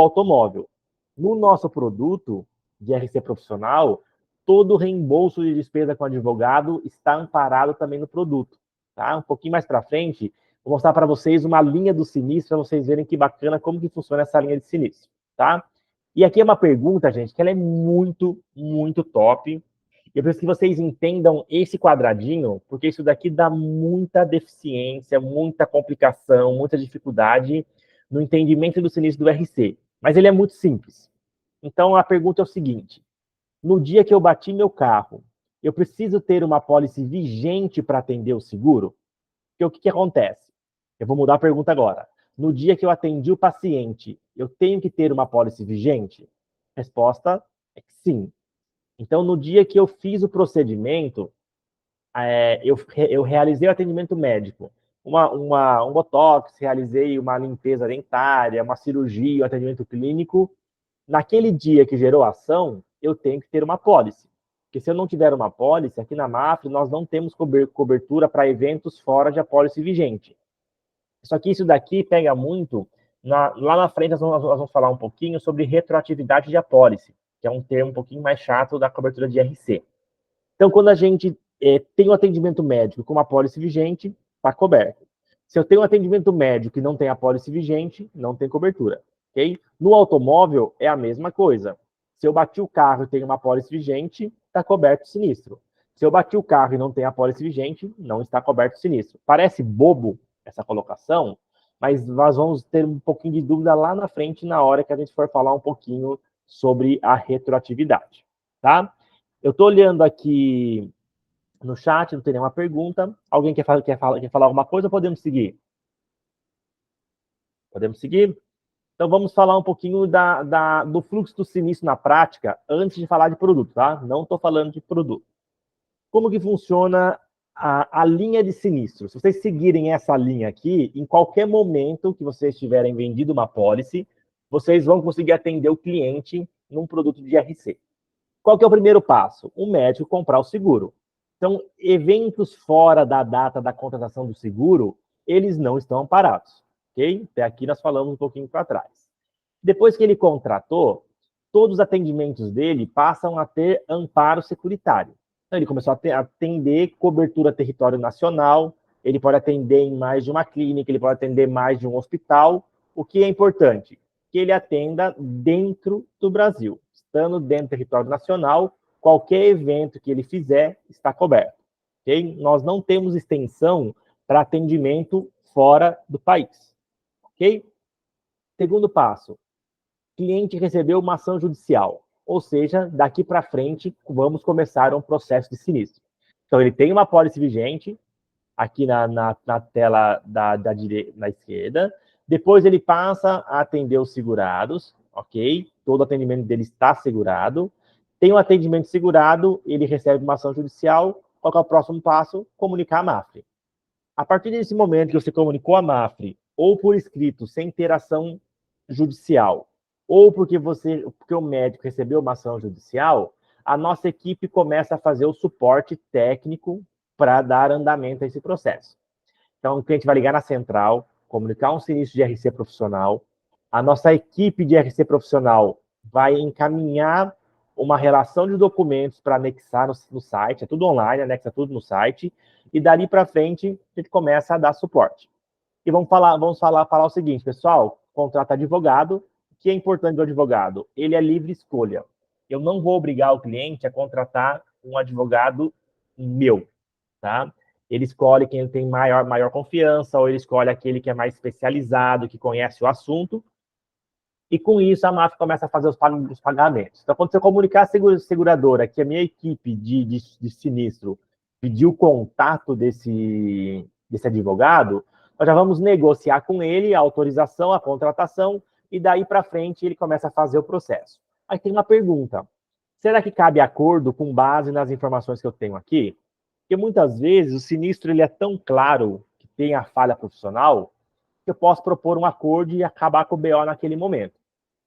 automóvel. No nosso produto de RC profissional, todo o reembolso de despesa com advogado está amparado também no produto. Tá? Um pouquinho mais para frente, vou mostrar para vocês uma linha do sinistro, para vocês verem que bacana como que funciona essa linha de sinistro. Tá? E aqui é uma pergunta, gente, que ela é muito, muito top. Eu preciso que vocês entendam esse quadradinho, porque isso daqui dá muita deficiência, muita complicação, muita dificuldade no entendimento do sinistro do RC. Mas ele é muito simples. Então, a pergunta é o seguinte. No dia que eu bati meu carro, eu preciso ter uma apólice vigente para atender o seguro? Porque o que acontece? Eu vou mudar a pergunta agora. No dia que eu atendi o paciente, eu tenho que ter uma apólice vigente? Resposta é que sim. Então, no dia que eu fiz o procedimento, eu realizei o atendimento médico, um botox, realizei uma limpeza dentária, uma cirurgia, um atendimento clínico. Naquele dia que gerou a ação, eu tenho que ter uma apólice. Porque se eu não tiver uma apólice, aqui na Mafre, nós não temos cobertura para eventos fora de apólice vigente. Só que isso daqui pega muito, lá na frente nós vamos falar um pouquinho sobre retroatividade de apólice, que é um termo um pouquinho mais chato da cobertura de RC. Então, quando a gente tem um atendimento médico com uma apólice vigente, está coberto. Se eu tenho um atendimento médico e não tem apólice vigente, não tem cobertura. Okay? No automóvel, é a mesma coisa. Se eu bati o carro e tenho uma apólice vigente, está coberto o sinistro. Se eu bati o carro e não tem apólice vigente, não está coberto o sinistro. Parece bobo essa colocação, mas nós vamos ter um pouquinho de dúvida lá na frente, na hora que a gente for falar um pouquinho sobre a retroatividade. Tá? Eu estou olhando aqui no chat, não tem nenhuma pergunta. Alguém quer falar alguma coisa ou podemos seguir? Podemos seguir? Então vamos falar um pouquinho do fluxo do sinistro na prática, antes de falar de produto, tá? Não estou falando de produto. Como que funciona a linha de sinistro? Se vocês seguirem essa linha aqui, em qualquer momento que vocês tiverem vendido uma pólice, vocês vão conseguir atender o cliente num produto de RC. Qual que é o primeiro passo? O médico comprar o seguro. Então, eventos fora da data da contratação do seguro, eles não estão amparados, ok? Até aqui nós falamos um pouquinho para trás. Depois que ele contratou, todos os atendimentos dele passam a ter amparo securitário. Então, ele começou a atender cobertura território nacional, ele pode atender em mais de uma clínica, ele pode atender mais de um hospital. O que é importante? Que ele atenda dentro do Brasil. Estando dentro do território nacional, qualquer evento que ele fizer está coberto. Okay? Nós não temos extensão para atendimento fora do país. Ok? Segundo passo, cliente recebeu uma ação judicial, ou seja, daqui para frente vamos começar um processo de sinistro. Então, ele tem uma apólice vigente, aqui na tela da esquerda, depois ele passa a atender os segurados, ok? Todo o atendimento dele está segurado. Tem um atendimento segurado, ele recebe uma ação judicial, qual é o próximo passo? Comunicar a Mafre. A partir desse momento que você comunicou a Mafre, ou por escrito, sem ter ação judicial, ou porque o médico recebeu uma ação judicial, a nossa equipe começa a fazer o suporte técnico para dar andamento a esse processo. Então, o cliente vai ligar na central, comunicar um sinistro de RC profissional, a nossa equipe de RC profissional vai encaminhar uma relação de documentos para anexar no site, é tudo online, anexa tudo no site, e dali para frente a gente começa a dar suporte. E vamos falar o seguinte, pessoal, contrata advogado. O que é importante do advogado? Ele é livre escolha. Eu não vou obrigar o cliente a contratar um advogado meu, tá? Ele escolhe quem tem maior confiança, ou ele escolhe aquele que é mais especializado, que conhece o assunto, e com isso a Mafre começa a fazer os pagamentos. Então, quando você comunicar a seguradora que a minha equipe de sinistro pediu o contato desse advogado, nós já vamos negociar com ele a autorização, a contratação, e daí para frente ele começa a fazer o processo. Aí tem uma pergunta. Será que cabe acordo com base nas informações que eu tenho aqui? Porque muitas vezes o sinistro ele é tão claro que tem a falha profissional que eu posso propor um acordo e acabar com o BO naquele momento.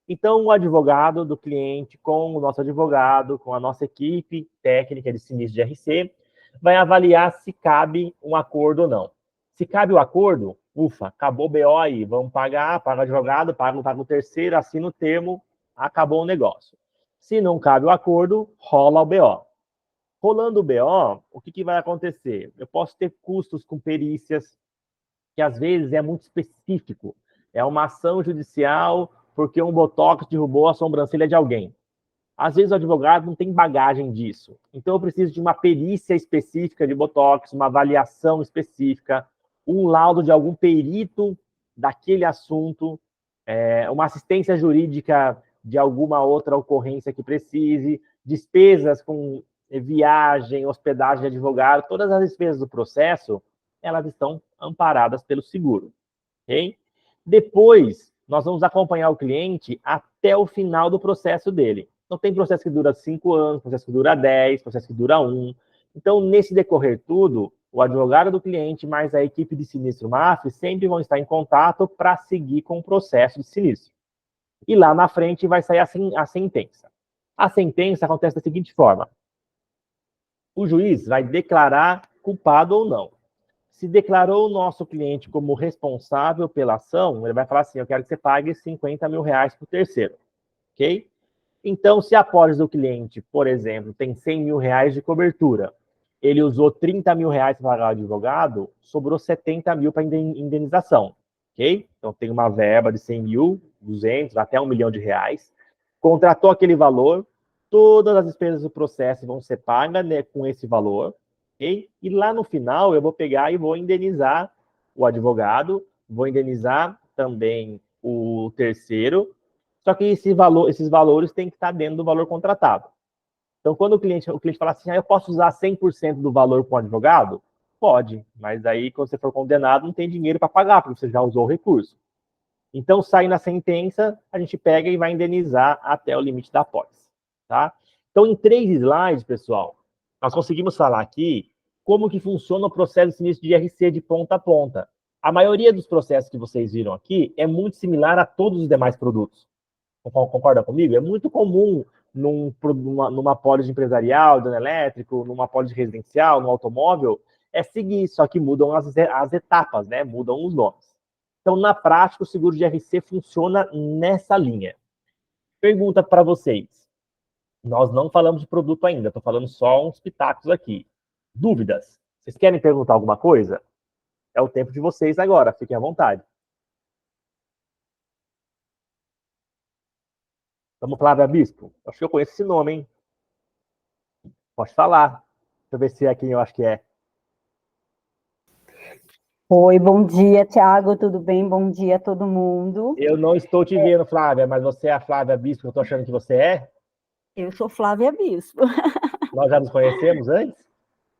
Então, o advogado do cliente, com o nosso advogado, com a nossa equipe técnica de sinistro de RC, vai avaliar se cabe um acordo ou não. Se cabe o acordo, Ufa, acabou o BO aí, vamos pagar, paga o advogado, paga o terceiro, assina o termo, acabou o negócio. Se não cabe o acordo, rola o BO. Rolando o BO, o que vai acontecer? Eu posso ter custos com perícias, que às vezes é muito específico. É uma ação judicial porque um botox derrubou a sobrancelha de alguém. Às vezes o advogado não tem bagagem disso. Então eu preciso de uma perícia específica de botox, uma avaliação específica, um laudo de algum perito daquele assunto, uma assistência jurídica de alguma outra ocorrência que precise, despesas com viagem, hospedagem de advogado, todas as despesas do processo, elas estão amparadas pelo seguro. Okay? Depois, nós vamos acompanhar o cliente até o final do processo dele. Então, tem processo que dura 5 anos, processo que dura 10, processo que dura 1. Então, nesse decorrer tudo, o advogado do cliente mais a equipe de sinistro MAF sempre vão estar em contato para seguir com o processo de sinistro. E lá na frente vai sair a sentença. A sentença acontece da seguinte forma: o juiz vai declarar culpado ou não. Se declarou o nosso cliente como responsável pela ação, ele vai falar assim: eu quero que você pague 50 mil reais para o terceiro. Ok? Então, se a apólice do cliente, por exemplo, tem 100 mil reais de cobertura, ele usou 30 mil reais para pagar o advogado, sobrou 70 mil para indenização. Ok? Então, tem uma verba de 100 mil, 200, até 1 milhão de reais. Contratou aquele valor, todas as despesas do processo vão ser pagas, né, com esse valor. Okay? E lá no final, eu vou pegar e vou indenizar o advogado, vou indenizar também o terceiro, só que esses valores têm que estar dentro do valor contratado. Então, quando o cliente fala assim, eu posso usar 100% do valor com o advogado? Pode, mas aí, quando você for condenado, não tem dinheiro para pagar, porque você já usou o recurso. Então, sai na sentença, a gente pega e vai indenizar até o limite da apólice. Tá? Então, em 3 slides, pessoal, nós conseguimos falar aqui como que funciona o processo de sinistro de IRC de ponta a ponta. A maioria dos processos que vocês viram aqui é muito similar a todos os demais produtos. Concorda comigo? É muito comum numa pólice empresarial, dano elétrico, numa pólice residencial, no automóvel, é seguir, só que mudam as etapas, né? Mudam os nomes. Então, na prática, o seguro de RC funciona nessa linha. Pergunta para vocês. Nós não falamos de produto ainda, estou falando só uns pitacos aqui. Dúvidas? Vocês querem perguntar alguma coisa? É o tempo de vocês agora, fiquem à vontade. Vamos, Flávia Bispo? Acho que eu conheço esse nome, hein? Pode falar. Deixa eu ver se é quem eu acho que é. Oi, bom dia, Thiago, tudo bem? Bom dia a todo mundo. Eu não estou te vendo, Flávia, mas você é a Flávia Bispo, eu estou achando que você é? Eu sou Flávia Bispo. Nós já nos conhecemos antes?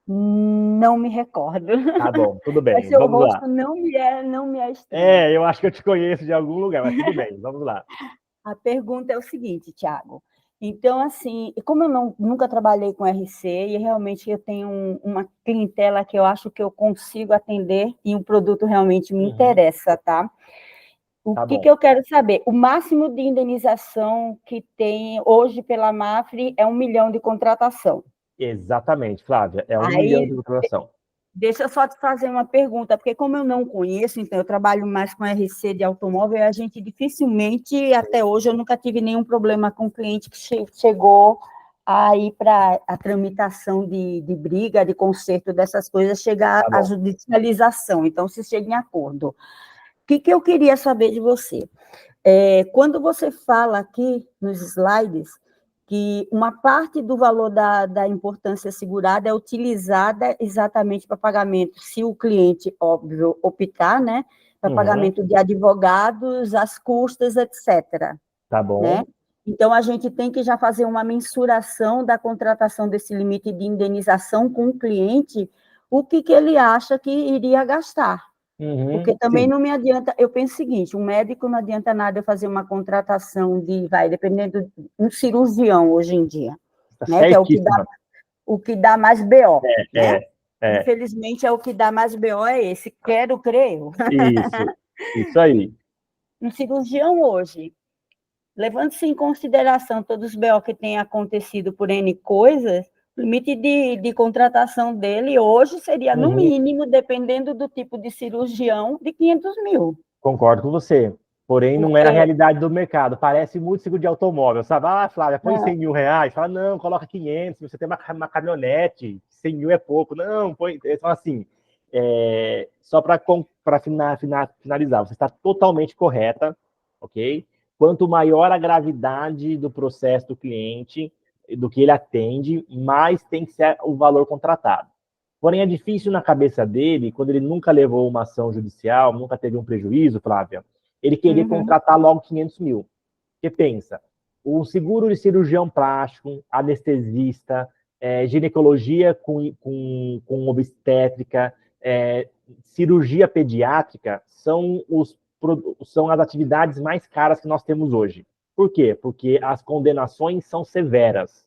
Não me recordo. Tá bom, tudo Mas bem, seu vamos lá. rosto não me é estranho. Eu acho que eu te conheço de algum lugar, mas tudo bem, vamos lá. A pergunta é o seguinte, Thiago. Então, assim, como eu nunca trabalhei com RC e realmente eu tenho uma clientela que eu acho que eu consigo atender e o produto realmente me interessa, tá? O Tá que bom. eu quero saber? O máximo de indenização que tem hoje pela Mafre é 1 milhão de contratação. Exatamente, Flávia, é 1 milhão de Aí, lucração. deixa eu só te fazer uma pergunta, porque como eu não conheço, então eu trabalho mais com RC de automóvel, e a gente dificilmente, até hoje, eu nunca tive nenhum problema com cliente que chegou a ir para a tramitação de briga, de conserto dessas coisas, chegar à judicialização. Então, se chega em acordo. O que eu queria saber de você? Quando você fala aqui nos slides que uma parte do valor da importância segurada é utilizada exatamente para pagamento, se o cliente, óbvio, optar, né, para pagamento de advogados, as custas, etc. Tá bom. Né? Então, a gente tem que já fazer uma mensuração da contratação desse limite de indenização com o cliente, o que ele acha que iria gastar. Porque também não me adianta, eu penso o seguinte, um médico não adianta nada eu fazer uma contratação dependendo de um cirurgião hoje em dia, Tá né? Que é o que dá mais BO, né? Infelizmente, é o que dá mais BO é esse, quero crer. Isso aí. Um cirurgião hoje, levando-se em consideração todos os BO que têm acontecido por N coisas, limite de contratação dele hoje seria, no mínimo, dependendo do tipo de cirurgião, de 500 mil. Concordo com você. Porém, não é a realidade do mercado. Parece muito seguro de automóvel, sabe? Ah, Flávia, põe 100 mil reais. Fala, não, coloca 500. Você tem uma caminhonete, 100 mil é pouco. Não, põe... Então, assim, só para finalizar, você está totalmente correta, ok? Quanto maior a gravidade do processo do cliente, do que ele atende, mais tem que ser o valor contratado. Porém, é difícil na cabeça dele, quando ele nunca levou uma ação judicial, nunca teve um prejuízo, Flávia, ele querer contratar logo 500 mil. Porque pensa, o seguro de cirurgião plástico, anestesista, ginecologia com obstétrica, cirurgia pediátrica, são as atividades mais caras que nós temos hoje. Por quê? Porque as condenações são severas.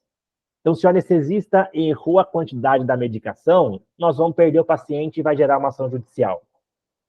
Então, se o anestesista errou a quantidade da medicação, nós vamos perder o paciente e vai gerar uma ação judicial.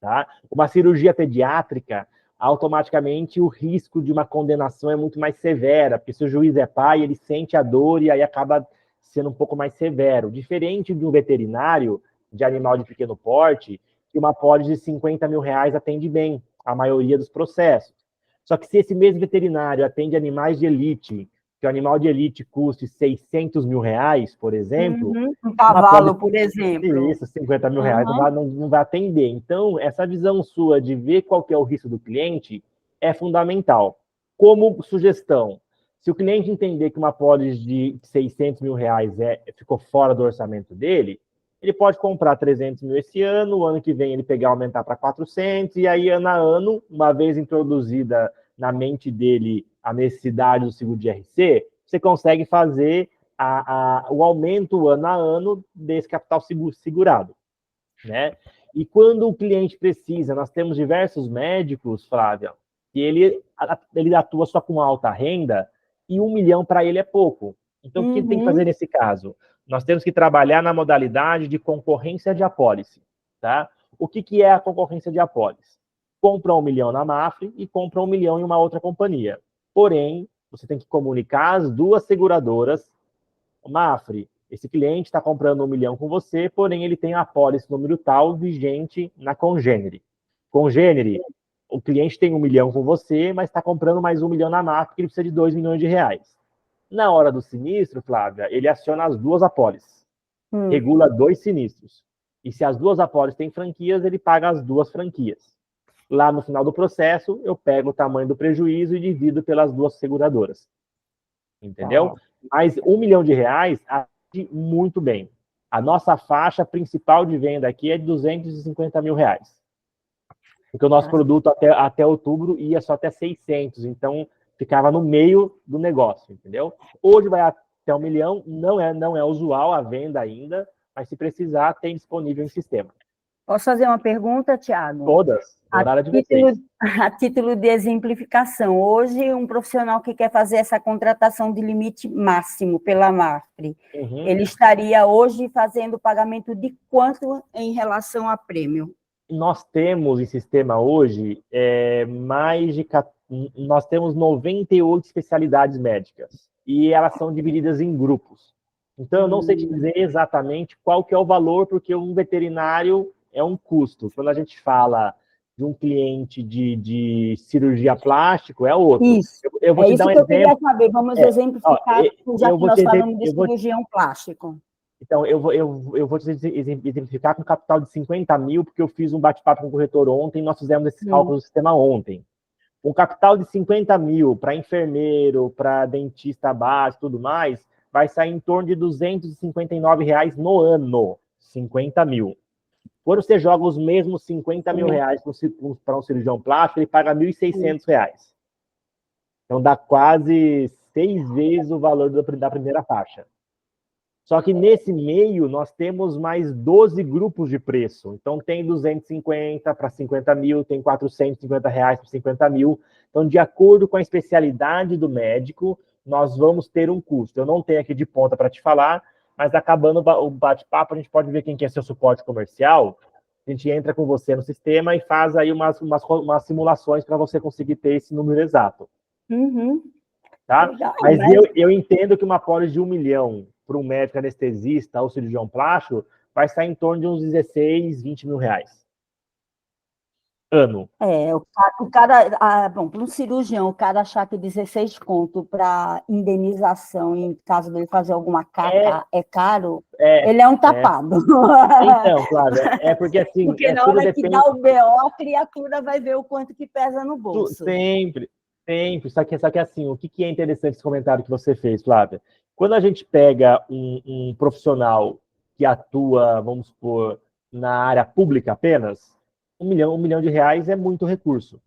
Tá? Uma cirurgia pediátrica, automaticamente o risco de uma condenação é muito mais severa, porque se o juiz é pai, ele sente a dor e aí acaba sendo um pouco mais severo. Diferente de um veterinário de animal de pequeno porte, que uma pólice de 50 mil reais atende bem a maioria dos processos. Só que se esse mesmo veterinário atende animais de elite, que o animal de elite custe 600 mil reais, por exemplo... Um cavalo, por exemplo. Isso, 50 mil reais não vai atender. Então, essa visão sua de ver qual que é o risco do cliente é fundamental. Como sugestão, se o cliente entender que uma pólice de 600 mil reais ficou fora do orçamento dele, ele pode comprar 300 mil esse ano, o ano que vem ele pegar aumentar para 400, e aí, ano a ano, uma vez introduzida na mente dele a necessidade do seguro de RC, você consegue fazer o aumento ano a ano desse capital segurado. Né? E quando o cliente precisa, nós temos diversos médicos, Flávia, que ele atua só com alta renda, e 1 milhão para ele é pouco. Então, o que tem que fazer nesse caso? Nós temos que trabalhar na modalidade de concorrência de apólice. Tá? O que é a concorrência de apólice? Compra 1 milhão na Mafre e compra 1 milhão em uma outra companhia. Porém, você tem que comunicar as duas seguradoras. Mafre, esse cliente está comprando 1 milhão com você, porém ele tem a apólice número tal vigente na Congênere. Congênere, o cliente tem 1 milhão com você, mas está comprando mais 1 milhão na Mafre, porque ele precisa de 2 milhões de reais. Na hora do sinistro, Flávia, ele aciona as duas apólices. Regula 2 sinistros. E se as duas apólices têm franquias, ele paga as 2 franquias. Lá no final do processo, eu pego o tamanho do prejuízo e divido pelas 2 seguradoras. Entendeu? Mas 1 milhão de reais atende muito bem. A nossa faixa principal de venda aqui é de 250 mil reais. Porque o nosso produto até outubro ia só até 600, então ficava no meio do negócio, entendeu? Hoje vai até 1 milhão, não é usual a venda ainda, mas se precisar, tem disponível em sistema. Posso fazer uma pergunta, Tiago? Todas. A título de exemplificação, hoje um profissional que quer fazer essa contratação de limite máximo pela Mafre, ele estaria hoje fazendo o pagamento de quanto em relação a prêmio? Nós temos em sistema hoje nós temos 98 especialidades médicas e elas são divididas em grupos. Então, eu não sei te dizer exatamente qual que é o valor, porque um veterinário é um custo. Quando a gente fala de um cliente de cirurgia plástico, é outro. Isso. Eu vou te dar um exemplo. Eu queria saber. Vamos exemplificar, já que nós falamos de cirurgião plástico. Então, eu vou te exemplificar com capital de 50 mil, porque eu fiz um bate-papo com o corretor ontem, nós fizemos esse cálculo do sistema ontem. Um capital de 50 mil para enfermeiro, para dentista básico e tudo mais, vai sair em torno de R$ 259 reais no ano. 50 mil. Quando você joga os mesmos 50 mil reais para um cirurgião plástico, ele paga R$ 1.600 reais. Então, dá quase 6 vezes o valor da primeira faixa. Só que nesse meio, nós temos mais 12 grupos de preço. Então, tem 250 para 50 mil, tem 450 reais para 50 mil. Então, de acordo com a especialidade do médico, nós vamos ter um custo. Eu não tenho aqui de ponta para te falar, mas acabando o bate-papo, a gente pode ver quem quer ser o suporte comercial. A gente entra com você no sistema e faz aí umas simulações para você conseguir ter esse número exato. Tá? Legal, mas eu entendo que uma pólice de 1 milhão para um médico anestesista ou cirurgião plástico, vai estar em torno de uns 16, 20 mil reais. Ano. Bom, para um cirurgião, o cara achar que 16 conto para indenização, em caso dele fazer alguma caca, é caro, ele é um tapado. Então, Flávia, é porque assim... Porque na hora que dá o BO, a criatura vai ver o quanto que pesa no bolso. Sempre, sempre. Só que assim, o que é interessante esse comentário que você fez, Flávia? Quando a gente pega um profissional que atua, vamos supor, na área pública apenas, um milhão de reais é muito recurso.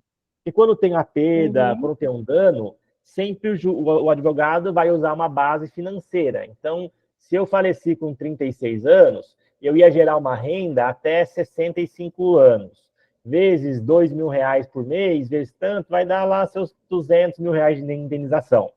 E quando tem a perda, quando tem um dano, sempre o advogado vai usar uma base financeira. Então, se eu faleci com 36 anos, eu ia gerar uma renda até 65 anos. Vezes 2 mil reais por mês, vezes tanto, vai dar lá seus 200 mil reais de indenização.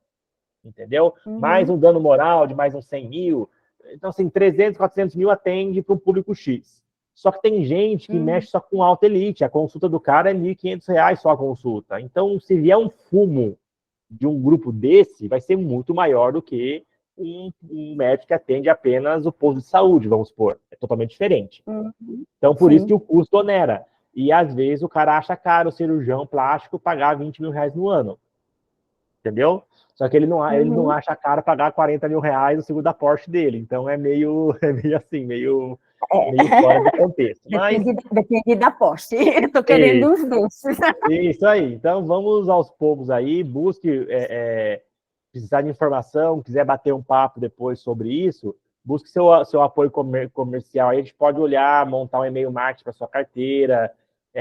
Entendeu? Mais um dano moral de mais uns 100 mil. Então, assim, 300, 400 mil atende para um público X. Só que tem gente que mexe só com alta elite. A consulta do cara é R$ 1.500 só a consulta. Então, se vier um fumo de um grupo desse, vai ser muito maior do que um médico que atende apenas o posto de saúde, vamos supor. É totalmente diferente. Então, por isso que o custo onera. E, às vezes, o cara acha caro o cirurgião plástico pagar 20 mil reais no ano. Entendeu? Só que ele não acha caro pagar 40 mil reais no seguro da Porsche dele. Então, é meio assim, meio fora do contexto. Mas... Depende da Porsche. Eu estou querendo uns desses. Isso aí. Então, vamos aos poucos aí. Busque... precisar de informação, quiser bater um papo depois sobre isso, busque seu apoio comercial. Aí a gente pode olhar, montar um e-mail marketing para sua carteira.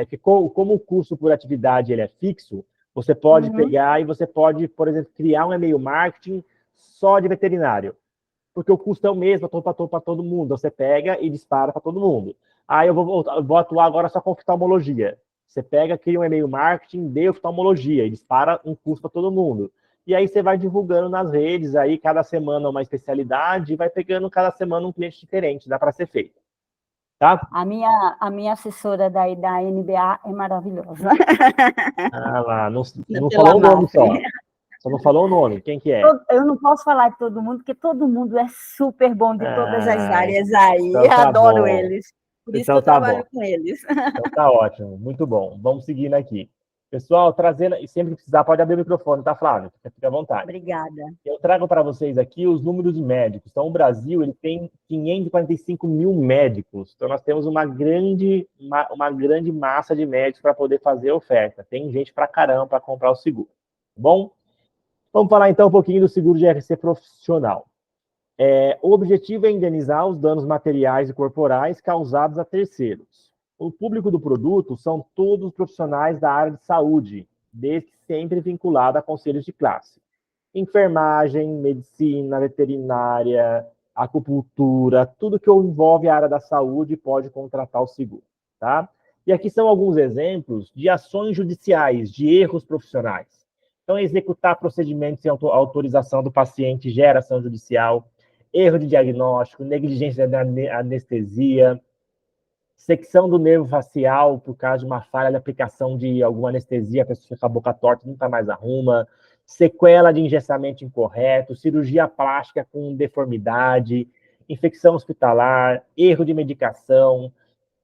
Que como o custo por atividade ele é fixo, você pode pegar e você pode, por exemplo, criar um e-mail marketing só de veterinário. Porque o custo é o mesmo para todo mundo. Você pega e dispara para todo mundo. Aí eu vou atuar agora só com oftalmologia. Você pega, cria um e-mail marketing de oftalmologia e dispara um custo para todo mundo. E aí você vai divulgando nas redes, aí cada semana uma especialidade, e vai pegando cada semana um cliente diferente, dá para ser feito. Tá? A minha assessora da NBA é maravilhosa. Ah lá, não falou o nome só. Só não falou o nome. Quem que é? Eu não posso falar de todo mundo, porque todo mundo é super bom de todas as áreas aí. Então tá Adoro bom. eles. Por isso Então que eu tá trabalho bom. com eles. Então tá ótimo, muito bom. Vamos seguindo aqui. Pessoal, trazendo, e sempre que precisar, pode abrir o microfone, tá, Flávio? Fica à vontade. Obrigada. Eu trago para vocês aqui os números de médicos. Então, o Brasil ele tem 545 mil médicos. Então, nós temos uma grande massa de médicos para poder fazer a oferta. Tem gente para caramba para comprar o seguro. Tá bom? Vamos falar, então, um pouquinho do seguro de RC profissional. O objetivo é indenizar os danos materiais e corporais causados a terceiros. O público do produto são todos os profissionais da área de saúde, desde sempre vinculado a conselhos de classe. Enfermagem, medicina, veterinária, acupuntura, tudo que envolve a área da saúde pode contratar o seguro, tá? E aqui são alguns exemplos de ações judiciais, de erros profissionais. Então, executar procedimentos sem autorização do paciente gera ação judicial, erro de diagnóstico, negligência da anestesia, secção do nervo facial por causa de uma falha de aplicação de alguma anestesia, a pessoa fica com a boca torta, nunca mais arruma, sequela de engessamento incorreto, cirurgia plástica com deformidade, infecção hospitalar, erro de medicação,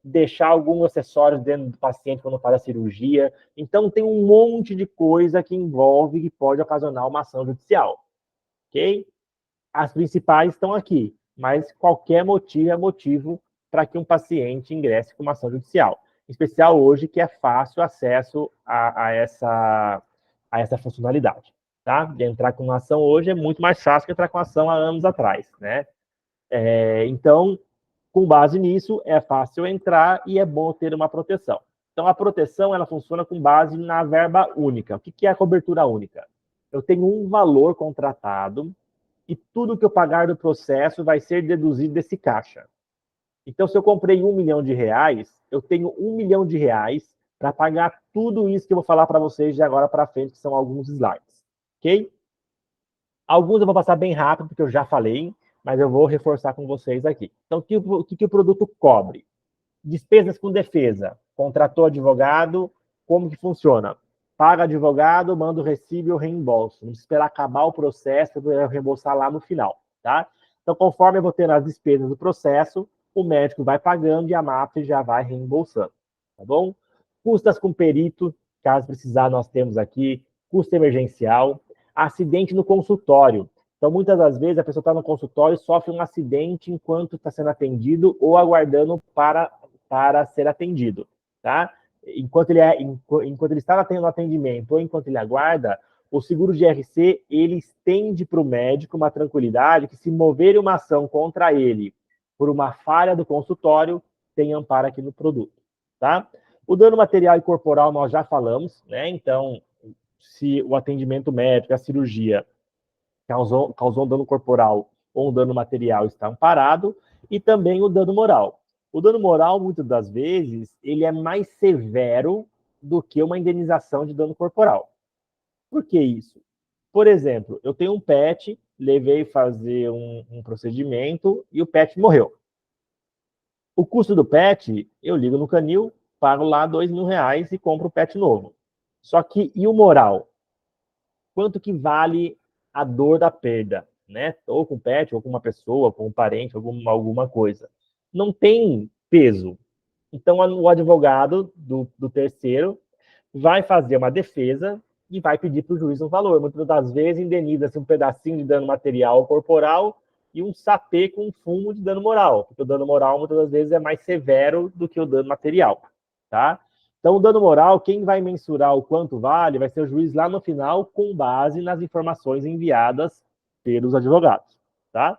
deixar alguns acessórios dentro do paciente quando faz a cirurgia. Então, tem um monte de coisa que envolve e pode ocasionar uma ação judicial. Ok? As principais estão aqui, mas qualquer motivo é motivo para que um paciente ingresse com uma ação judicial. Em especial hoje, que é fácil acesso a essa funcionalidade. Tá? De entrar com uma ação hoje é muito mais fácil que entrar com ação há anos atrás. Né? Então, com base nisso, é fácil entrar e é bom ter uma proteção. Então, a proteção ela funciona com base na verba única. O que é a cobertura única? Eu tenho um valor contratado e tudo que eu pagar do processo vai ser deduzido desse caixa. Então, se eu comprei R$1 milhão, eu tenho R$1 milhão para pagar tudo isso que eu vou falar para vocês de agora para frente, que são alguns slides. Ok? Alguns eu vou passar bem rápido, porque eu já falei, mas eu vou reforçar com vocês aqui. Então, o que o produto cobre? Despesas com defesa. Contratou advogado, como que funciona? Paga advogado, manda o recibo e o reembolso. Não precisa esperar acabar o processo para reembolsar lá no final, tá? Então, conforme eu vou tendo as despesas do processo, o médico vai pagando e a MAPFRE já vai reembolsando, tá bom? Custas com perito, caso precisar, nós temos aqui, custo emergencial, acidente no consultório. Então, muitas das vezes, a pessoa está no consultório e sofre um acidente enquanto está sendo atendido ou aguardando para ser atendido, tá? Enquanto ele está tendo atendimento ou enquanto ele aguarda, o seguro de RC, ele estende para o médico uma tranquilidade que se mover uma ação contra ele por uma falha do consultório, tem amparo aqui no produto, tá? O dano material e corporal nós já falamos, né? Então, se o atendimento médico, a cirurgia causou um dano corporal ou um dano material, está amparado, e também o dano moral. O dano moral, muitas das vezes, ele é mais severo do que uma indenização de dano corporal. Por que isso? Por exemplo, eu tenho um pet, levei fazer um procedimento e o pet morreu. O custo do pet, eu ligo no canil, pago lá R$2.000 e compro o pet novo. Só que, e o moral? Quanto que vale a dor da perda, né? Ou com o pet, ou com uma pessoa, com um parente, alguma coisa. Não tem peso. Então, o advogado do terceiro vai fazer uma defesa e vai pedir para o juiz um valor. Muitas das vezes, indeniza-se um pedacinho de dano material ou corporal e um sapê com um fumo de dano moral, porque o dano moral, muitas das vezes, é mais severo do que o dano material, tá? Então, o dano moral, quem vai mensurar o quanto vale vai ser o juiz lá no final, com base nas informações enviadas pelos advogados, tá?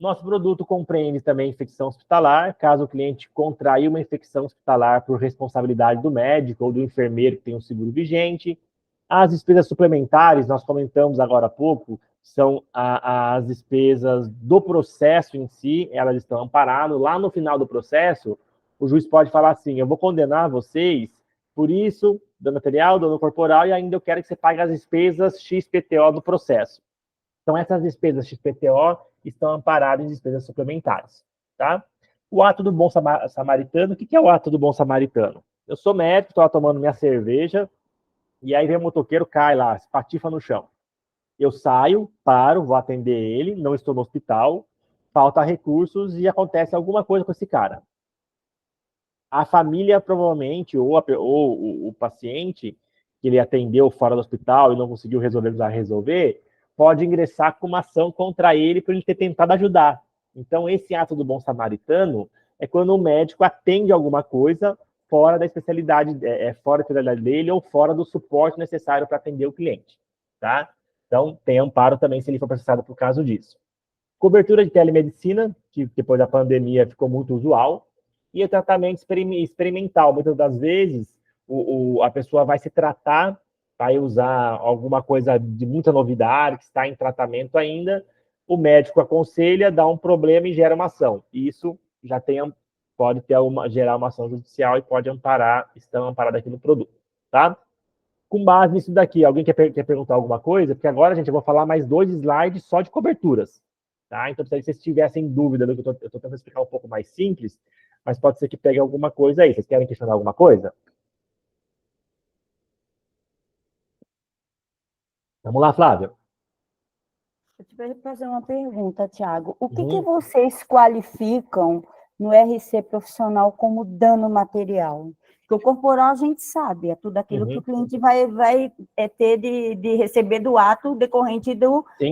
Nosso produto compreende também infecção hospitalar, caso o cliente contraia uma infecção hospitalar por responsabilidade do médico ou do enfermeiro que tem um seguro vigente. As despesas suplementares, nós comentamos agora há pouco, são as despesas do processo em si, elas estão amparadas. Lá no final do processo, o juiz pode falar assim, eu vou condenar vocês por isso, dano material, dano corporal, e ainda eu quero que você pague as despesas XPTO do processo. Então, essas despesas XPTO estão amparadas em despesas suplementares, tá? O ato do bom samaritano, o que é o ato do bom samaritano? Eu sou médico, estou tomando minha cerveja, e aí vem o motoqueiro, cai lá, espatifa no chão. Eu saio, paro, vou atender ele, não estou no hospital, falta recursos e acontece alguma coisa com esse cara. A família provavelmente, ou o paciente, que ele atendeu fora do hospital e não conseguiu resolver, pode ingressar com uma ação contra ele por ele ter tentado ajudar. Então, esse ato do bom samaritano é quando o médico atende alguma coisa fora da especialidade, fora da especialidade dele ou fora do suporte necessário para atender o cliente, tá? Então, tem amparo também se ele for processado por causa disso. Cobertura de telemedicina, que depois da pandemia ficou muito usual, e o tratamento experimental. Muitas das vezes, a pessoa vai se tratar, vai usar alguma coisa de muita novidade, que está em tratamento ainda, o médico aconselha, dá um problema e gera uma ação. Isso já pode gerar uma ação judicial e pode amparar, estão amparadas aqui no produto, tá? Com base nisso daqui, alguém quer perguntar alguma coisa? Porque agora, gente, eu vou falar mais 2 slides só de coberturas, tá? Então, se vocês tivessem dúvida do que eu estou tentando explicar um pouco mais simples, mas pode ser que pegue alguma coisa aí. Vocês querem questionar alguma coisa? Vamos lá, Flávia. Eu te vou fazer uma pergunta, Tiago. O que vocês qualificam no RC profissional como dano material? Porque o corporal a gente sabe, é tudo aquilo que o cliente vai ter de receber do ato decorrente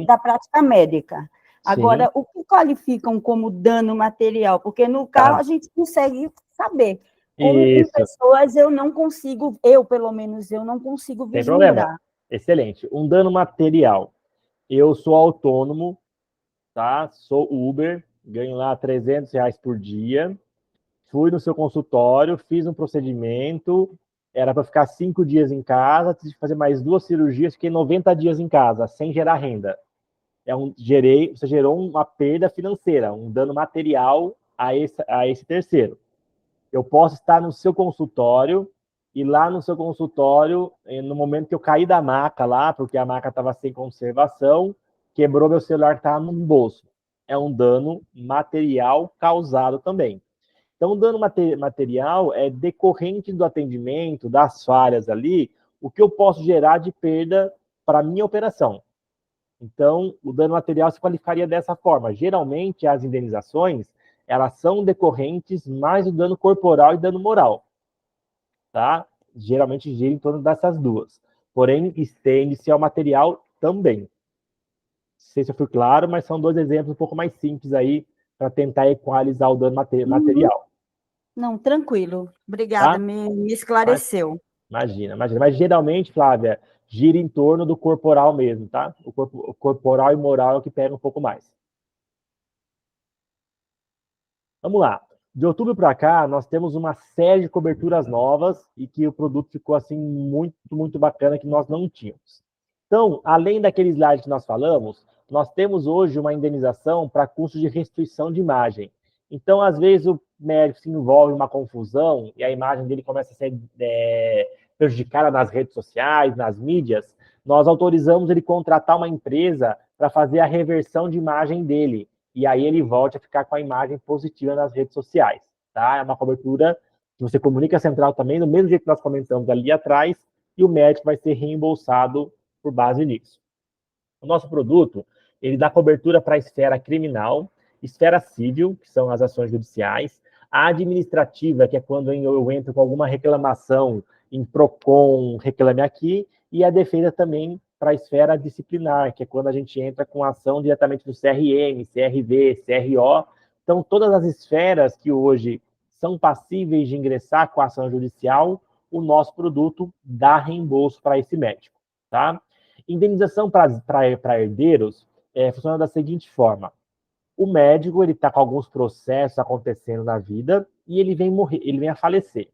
da prática médica. Agora, o que qualificam como dano material? Porque no carro a gente consegue saber. Com pessoas eu não consigo, pelo menos, eu não consigo vislumbrar. Tem problema. Excelente. Um dano material. Eu sou autônomo, tá? Sou Uber, ganho lá R$300 por dia. Fui no seu consultório, fiz um procedimento, era para ficar 5 dias em casa, tive que fazer mais 2 cirurgias, fiquei 90 dias em casa, sem gerar renda. Você gerou uma perda financeira, um dano material a esse terceiro. Eu posso estar no seu consultório, e lá no seu consultório, no momento que eu caí da maca lá, porque a maca estava sem conservação, quebrou meu celular que estava no bolso. É um dano material causado também. Então, o dano material é decorrente do atendimento, das falhas ali, o que eu posso gerar de perda para a minha operação. Então, o dano material se qualificaria dessa forma. Geralmente, as indenizações, elas são decorrentes mais do dano corporal e dano moral, tá? Geralmente gira em torno dessas duas. Porém, estende-se ao material também. Não sei se eu fui claro, mas são dois exemplos um pouco mais simples aí para tentar equalizar o dano material. Não, tranquilo. Obrigada, Tá? me Mas, esclareceu. imagina. Mas geralmente, Flávia, gira em torno do corporal mesmo, tá? O corporal e moral é o que pega um pouco mais. Vamos lá. De outubro para cá, nós temos uma série de coberturas novas e que o produto ficou assim muito, muito bacana que nós não tínhamos. Então, além daquele slide que nós falamos, nós temos hoje uma indenização para custos de restituição de imagem. Então, às vezes, o médico se envolve em uma confusão e a imagem dele começa a ser prejudicada nas redes sociais, nas mídias. Nós autorizamos ele contratar uma empresa para fazer a reversão de imagem dele e aí ele volte a ficar com a imagem positiva nas redes sociais, tá? É uma cobertura que você comunica a central também, do mesmo jeito que nós comentamos ali atrás, e o médico vai ser reembolsado por base nisso. O nosso produto, ele dá cobertura para a esfera criminal, esfera civil, que são as ações judiciais, a administrativa, que é quando eu entro com alguma reclamação em PROCON, reclame aqui, e a defesa também para a esfera disciplinar, que é quando a gente entra com ação diretamente do CRM, CRV, CRO. Então, todas as esferas que hoje são passíveis de ingressar com a ação judicial, o nosso produto dá reembolso para esse médico, tá? Indenização para herdeiros funciona da seguinte forma: o médico ele está com alguns processos acontecendo na vida e ele vem morrer, ele vem a falecer.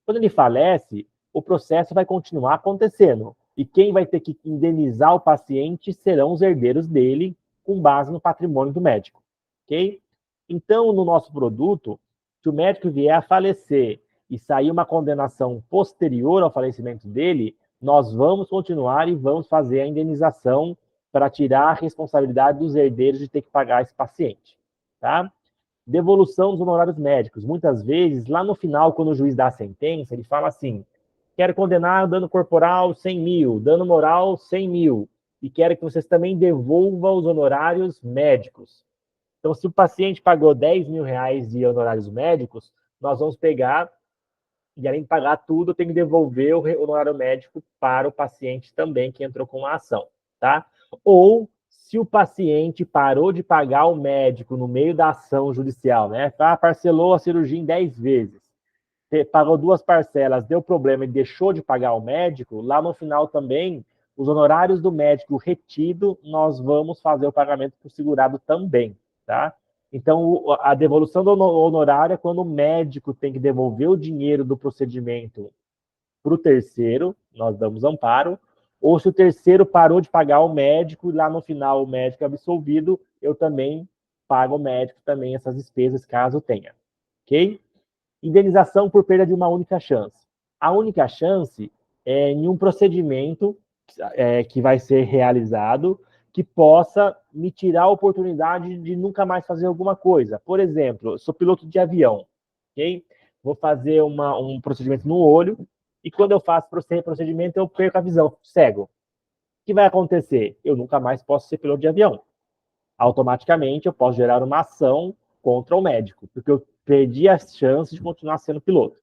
Quando ele falece, o processo vai continuar acontecendo e quem vai ter que indenizar o paciente serão os herdeiros dele, com base no patrimônio do médico, ok? Então, no nosso produto, se o médico vier a falecer e sair uma condenação posterior ao falecimento dele, nós vamos continuar e vamos fazer a indenização para tirar a responsabilidade dos herdeiros de ter que pagar esse paciente, tá? Devolução dos honorários médicos. Muitas vezes, lá no final, quando o juiz dá a sentença, ele fala assim: quero condenar dano corporal 100 mil, dano moral 100 mil, e quero que vocês também devolvam os honorários médicos. Então, se o paciente pagou 10 mil reais de honorários médicos, nós vamos pegar, e além de pagar tudo, eu tenho que devolver o honorário médico para o paciente também que entrou com a ação, tá? Ou se o paciente parou de pagar o médico no meio da ação judicial, né? Parcelou a cirurgia em 10 vezes, pagou duas parcelas, deu problema e deixou de pagar o médico, lá no final também, os honorários do médico retido, nós vamos fazer o pagamento para o segurado também, tá? Então, a devolução do honorário é quando o médico tem que devolver o dinheiro do procedimento para o terceiro, nós damos amparo, ou se o terceiro parou de pagar o médico e lá no final o médico é absolvido, eu também pago o médico também essas despesas, caso tenha, ok? Indenização por perda de uma única chance. A única chance é em um procedimento que vai ser realizado que possa me tirar a oportunidade de nunca mais fazer alguma coisa. Por exemplo, eu sou piloto de avião, ok? Vou fazer um procedimento no olho e quando eu faço procedimento eu perco a visão, cego. O que vai acontecer? Eu nunca mais posso ser piloto de avião. Automaticamente eu posso gerar uma ação contra o médico, porque eu perdi as chances de continuar sendo piloto.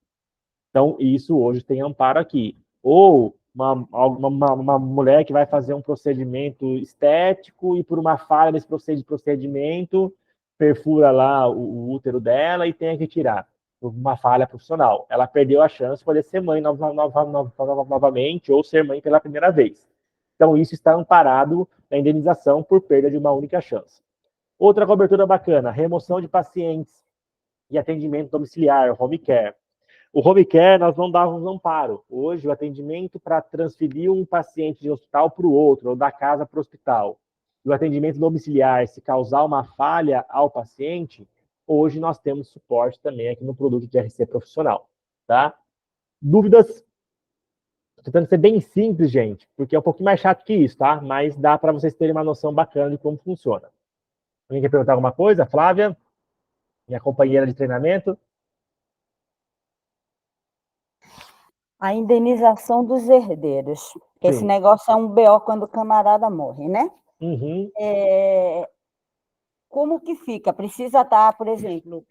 Então, isso hoje tem amparo aqui. Ou uma mulher que vai fazer um procedimento estético e por uma falha desse procedimento perfura lá o útero dela e tem que tirar por uma falha profissional. Ela perdeu a chance de poder ser mãe novamente ou ser mãe pela primeira vez. Então, isso está amparado na indenização por perda de uma única chance. Outra cobertura bacana, remoção de pacientes e atendimento domiciliar, home care. O home care nós não dávamos amparo. Hoje, o atendimento para transferir um paciente de um hospital para o outro, ou da casa para o hospital, e o atendimento domiciliar, se causar uma falha ao paciente, hoje nós temos suporte também aqui no produto de RC profissional. Tá? Dúvidas? Estou tentando ser bem simples, gente, porque é um pouquinho mais chato que isso, tá? Mas dá para vocês terem uma noção bacana de como funciona. Alguém quer perguntar alguma coisa? Flávia, minha companheira de treinamento? A indenização dos herdeiros. Esse Sim. negócio é um BO quando o camarada morre, né? Uhum. Como que fica? Precisa estar, por exemplo,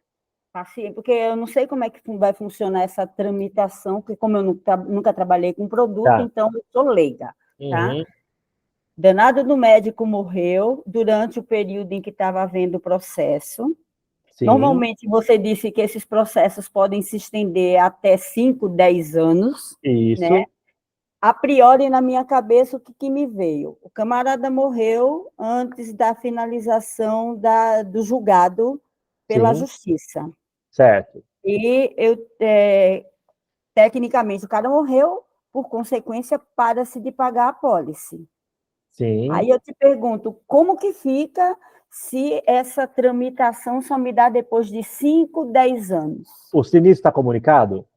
assim, porque eu não sei como é que vai funcionar essa tramitação, porque como eu nunca trabalhei com produto, Tá. então eu sou leiga, tá? Uhum. Danado do médico morreu durante o período em que estava havendo o processo. Sim, Normalmente, você disse que esses processos podem se estender até 5, 10 anos, né? isso. A priori, na minha cabeça, o que me veio? O camarada morreu antes da finalização do julgado pela Sim, justiça. certo. E tecnicamente, o cara morreu, por consequência, para-se de pagar a apólice. Sim. Aí eu te pergunto, como que fica se essa tramitação só me dá depois de 5, 10 anos? O sinistro está comunicado?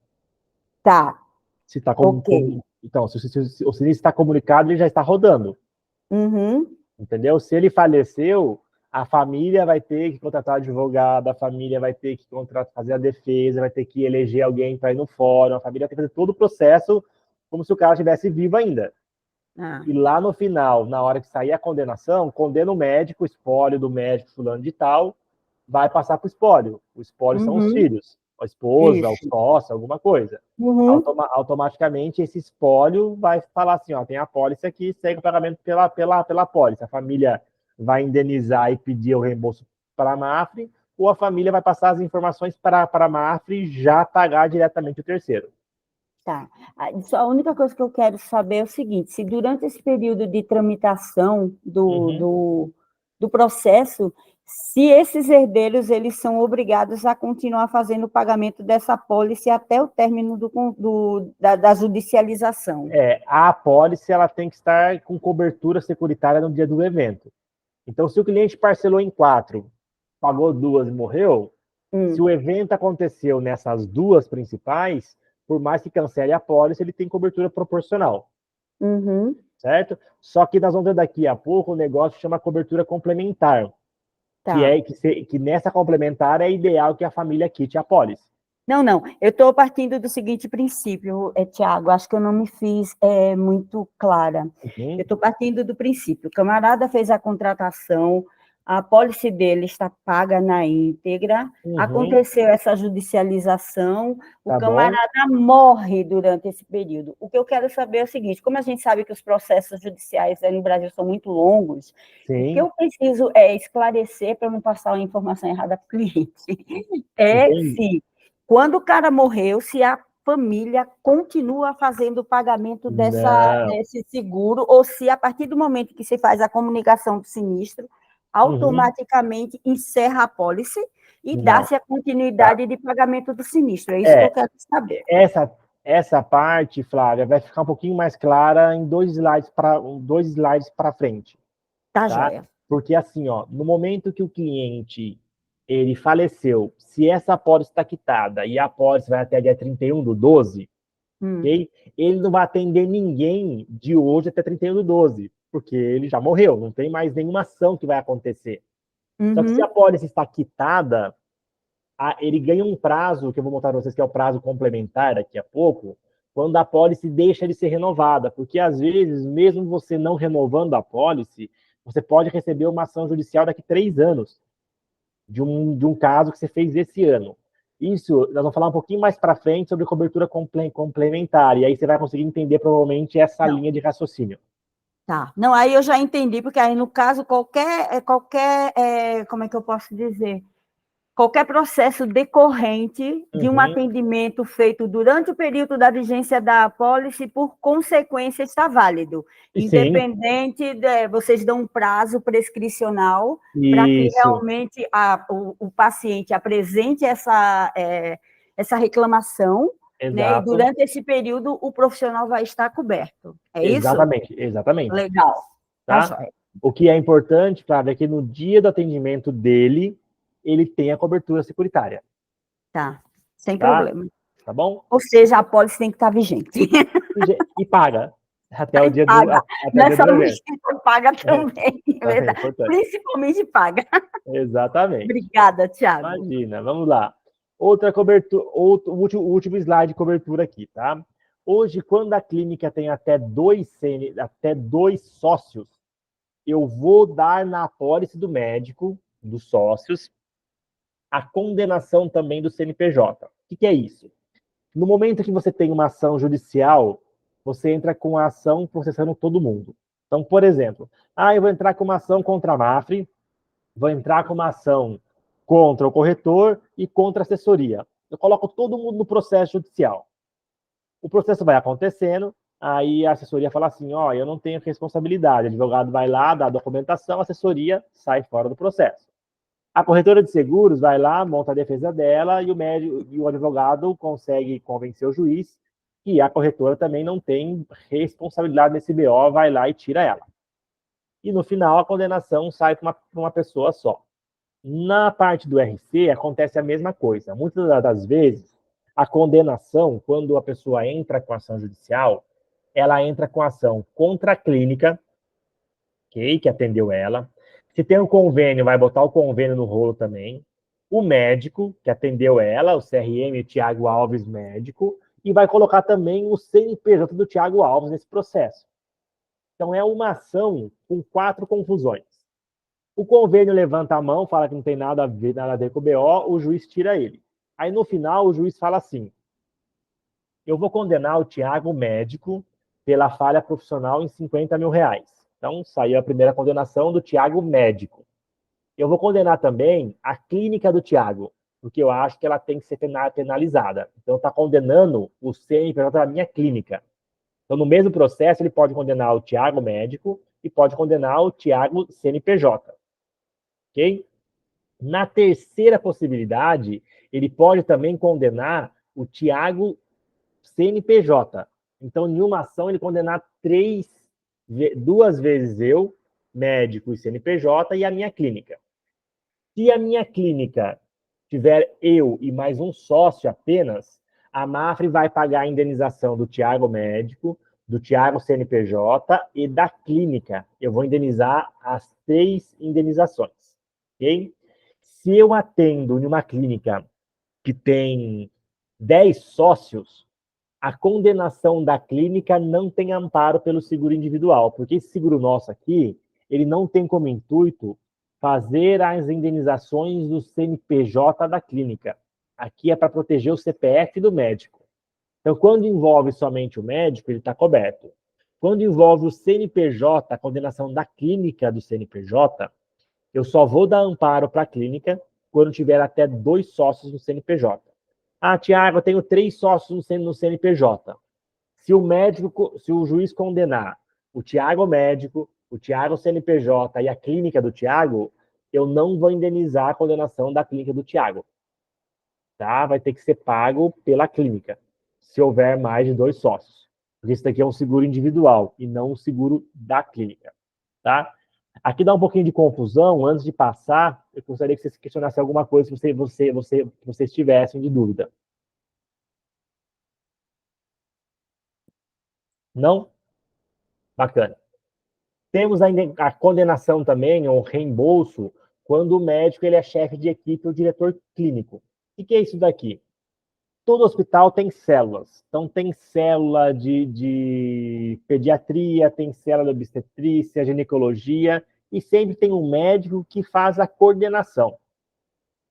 Tá, Se tá ok. Então, se o sinistro está comunicado, ele já está rodando. Uhum, Entendeu? Se ele faleceu, a família vai ter que contratar advogado, a família vai ter que fazer a defesa, vai ter que eleger alguém para ir no fórum, a família tem que fazer todo o processo como se o cara estivesse vivo ainda. ah, E lá no final, na hora que sair a condenação, condena o médico, o espólio do médico fulano de tal, vai passar para o espólio. O espólio são os uhum, filhos, a esposa, o isso. sócio, alguma coisa. Uhum, Automaticamente, esse espólio vai falar assim, ó, tem a apólice aqui, segue o pagamento pela apólice. A família vai indenizar e pedir o reembolso para a Mafre, ou a família vai passar as informações para a Mafre e já pagar diretamente o terceiro. tá. Só a única coisa que eu quero saber é o seguinte: se durante esse período de tramitação Uhum. do processo, se esses herdeiros eles são obrigados a continuar fazendo o pagamento dessa apólice até o término da judicialização. A apólice ela tem que estar com cobertura securitária no dia do evento. Então, se o cliente parcelou em 4, pagou 2 e morreu, se o Hum, evento aconteceu nessas 2 principais, por mais que cancele a apólice, ele tem cobertura proporcional, uhum, certo? Só que nós vamos ver daqui a pouco o negócio chama cobertura complementar, tá. que nessa complementar é ideal que a família quite a apólice. Não, não. Eu estou partindo do seguinte princípio, Tiago, acho que eu não me fiz muito clara. Eu Uhum, estou partindo do princípio, o camarada fez a contratação, a apólice dele está paga na íntegra, uhum, aconteceu essa judicialização, o tá bom? camarada morre durante esse período. O que eu quero saber é o seguinte, como a gente sabe que os processos judiciais no Brasil são muito longos, o que Sim, eu preciso é esclarecer para não passar a informação errada para o cliente, é entendi. se quando o cara morreu, se a família continua fazendo o pagamento Não. desse seguro, ou se a partir do momento que se faz a comunicação do sinistro, Uhum, automaticamente encerra a pólice e não. dá-se a Tá. continuidade de pagamento do sinistro. É isso que eu É, quero saber. essa parte, Flávia, vai ficar um pouquinho mais clara em 2 slides para frente, Tá, tá? joia? Porque assim, ó, no momento que o cliente ele faleceu, se essa apólice está quitada e a apólice vai até dia 31/12, Hum. ok? Ele não vai atender ninguém de hoje até 31/12, porque ele já morreu, não tem mais nenhuma ação que vai acontecer. Só que se a Uhum. apólice está quitada, ele ganha um prazo, que eu vou mostrar para vocês, que é o prazo complementar daqui a pouco, quando a apólice deixa de ser renovada. Porque, às vezes, mesmo você não renovando a apólice, você pode receber uma ação judicial daqui a 3 anos, de um caso que você fez esse ano. Isso, nós vamos falar um pouquinho mais para frente sobre cobertura complementar, e aí você vai conseguir entender, provavelmente, essa Não, linha de raciocínio. tá. Não, aí eu já entendi, porque aí, no caso, como é que eu posso dizer? Qualquer processo decorrente de um Uhum. atendimento feito durante o período da vigência da apólice, por consequência, está válido. Sim, Independente, vocês dão um prazo prescricional para que isso, realmente o paciente apresente essa reclamação, né? E exato, durante esse período o profissional vai estar coberto. É isso? exatamente, exatamente. Legal. Tá, Tá? joia. O que é importante, Flávio, é que no dia do atendimento dele, ele tenha cobertura securitária, Tá. Sem tá? problema. Tá bom? Ou seja, a apólice tem que estar vigente. E paga até o Aí dia do, paga. até Não o é dia só do evento. vigente, paga também, é Também é verdade. importante. Principalmente paga. Exatamente. Obrigada, Thiago. Imagina, vamos lá. Outra cobertura, o último slide de cobertura aqui, tá? Hoje, quando a clínica tem até dois sócios, eu vou dar na apólice do médico, dos sócios, a condenação também do CNPJ. O que é isso? No momento que você tem uma ação judicial, você entra com a ação processando todo mundo. Então, por exemplo, eu vou entrar com uma ação contra a Mafre, vou entrar com uma ação contra o corretor e contra a assessoria. Eu coloco todo mundo no processo judicial. O processo vai acontecendo, aí a assessoria fala assim, eu não tenho responsabilidade. O advogado vai lá, dá a documentação, a assessoria sai fora do processo. A corretora de seguros vai lá, monta a defesa dela e o médico e o advogado consegue convencer o juiz que a corretora também não tem responsabilidade nesse BO, vai lá e tira ela. E no final a condenação sai para uma pessoa só. Na parte do RC acontece a mesma coisa. Muitas das vezes a condenação, quando a pessoa entra com ação judicial, ela entra com ação contra a clínica, okay, que atendeu ela. Se tem um convênio, vai botar o convênio no rolo também. O médico, que atendeu ela, o CRM, o Thiago Alves médico, e vai colocar também o CNPJ do Thiago Alves nesse processo. Então, é uma ação com 4 confusões. O convênio levanta a mão, fala que não tem nada a ver com o BO, o juiz tira ele. Aí, no final, o juiz fala assim, eu vou condenar o Thiago médico pela falha profissional em R$50 mil. Então, saiu a primeira condenação do Thiago médico. Eu vou condenar também a clínica do Thiago, porque eu acho que ela tem que ser penalizada. Então, está condenando o CNPJ da minha clínica. Então, no mesmo processo, ele pode condenar o Thiago médico e pode condenar o Thiago CNPJ. Ok? Na terceira possibilidade, ele pode também condenar o Thiago CNPJ. Então, em uma ação, ele condenar 2 vezes eu, médico e CNPJ, e a minha clínica. Se a minha clínica tiver eu e mais um sócio apenas, a Mafre vai pagar a indenização do Thiago médico, do Thiago CNPJ e da clínica. Eu vou indenizar as 3 indenizações. Ok? Se eu atendo em uma clínica que tem 10 sócios, a condenação da clínica não tem amparo pelo seguro individual, porque esse seguro nosso aqui, ele não tem como intuito fazer as indenizações do CNPJ da clínica. Aqui é para proteger o CPF do médico. Então, quando envolve somente o médico, ele está coberto. Quando envolve o CNPJ, a condenação da clínica do CNPJ, eu só vou dar amparo para a clínica quando tiver até 2 sócios no CNPJ. Tiago, eu tenho 3 sócios no CNPJ. Se o juiz condenar o Thiago médico, o Thiago CNPJ e a clínica do Thiago, eu não vou indenizar a condenação da clínica do Thiago. Tá? Vai ter que ser pago pela clínica, se houver mais de 2 sócios. Porque isso daqui é um seguro individual e não um seguro da clínica. Tá? Aqui dá um pouquinho de confusão. Antes de passar, eu gostaria que vocês questionassem alguma coisa se vocês tivessem de dúvida. Não? Bacana. Temos a condenação também, ou reembolso, quando o médico ele é chefe de equipe ou diretor clínico. O que é isso daqui? Todo hospital tem células. Então, tem célula de pediatria, tem célula de obstetrícia, ginecologia, e sempre tem um médico que faz a coordenação.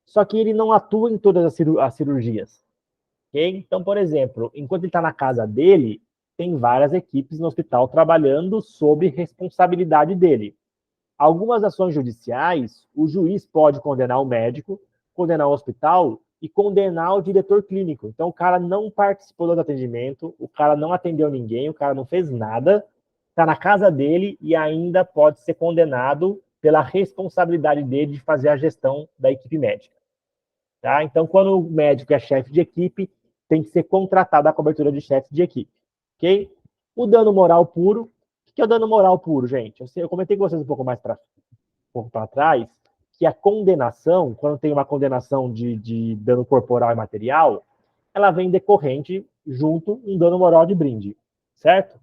Só que ele não atua em todas as cirurgias. Okay? Então, por exemplo, enquanto ele está na casa dele, tem várias equipes no hospital trabalhando sob responsabilidade dele. Algumas ações judiciais, o juiz pode condenar o médico, condenar o hospital e condenar o diretor clínico. Então, o cara não participou do atendimento, o cara não atendeu ninguém, o cara não fez nada, está na casa dele e ainda pode ser condenado pela responsabilidade dele de fazer a gestão da equipe médica. Tá? Então, quando o médico é chefe de equipe, tem que ser contratado a cobertura de chefe de equipe. Ok? O dano moral puro. O que é o dano moral puro, gente? Eu comentei com vocês um pouco para trás que a condenação, quando tem uma condenação de dano corporal e material, ela vem decorrente junto um dano moral de brinde, certo?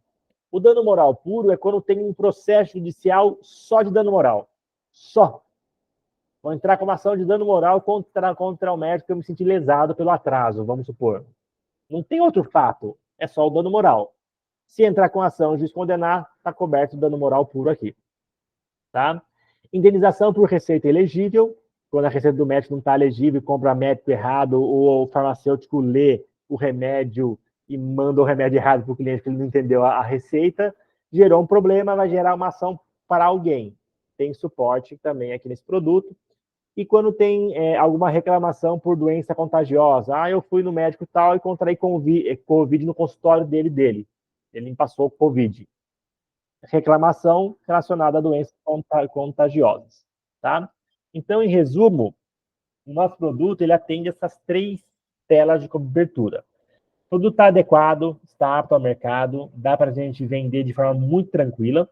O dano moral puro é quando tem um processo judicial só de dano moral. Só. Vou entrar com uma ação de dano moral contra o médico que eu me senti lesado pelo atraso, vamos supor. Não tem outro fato, é só o dano moral. Se entrar com ação, o juiz condenar, está coberto o dano moral puro aqui. tá? Indenização por receita elegível, quando a receita do médico não está elegível, compra médico errado, ou o farmacêutico lê o remédio e manda o remédio errado para o cliente, porque ele não entendeu a receita, gerou um problema, vai gerar uma ação para alguém. Tem suporte também aqui nesse produto. E quando tem alguma reclamação por doença contagiosa, eu fui no médico tal e contraí COVID no consultório dele. Ele me passou COVID. Reclamação relacionada a doenças contagiosas, tá? Então, em resumo, o nosso produto ele atende essas 3 telas de cobertura. O produto está adequado, está apto ao mercado, dá para a gente vender de forma muito tranquila,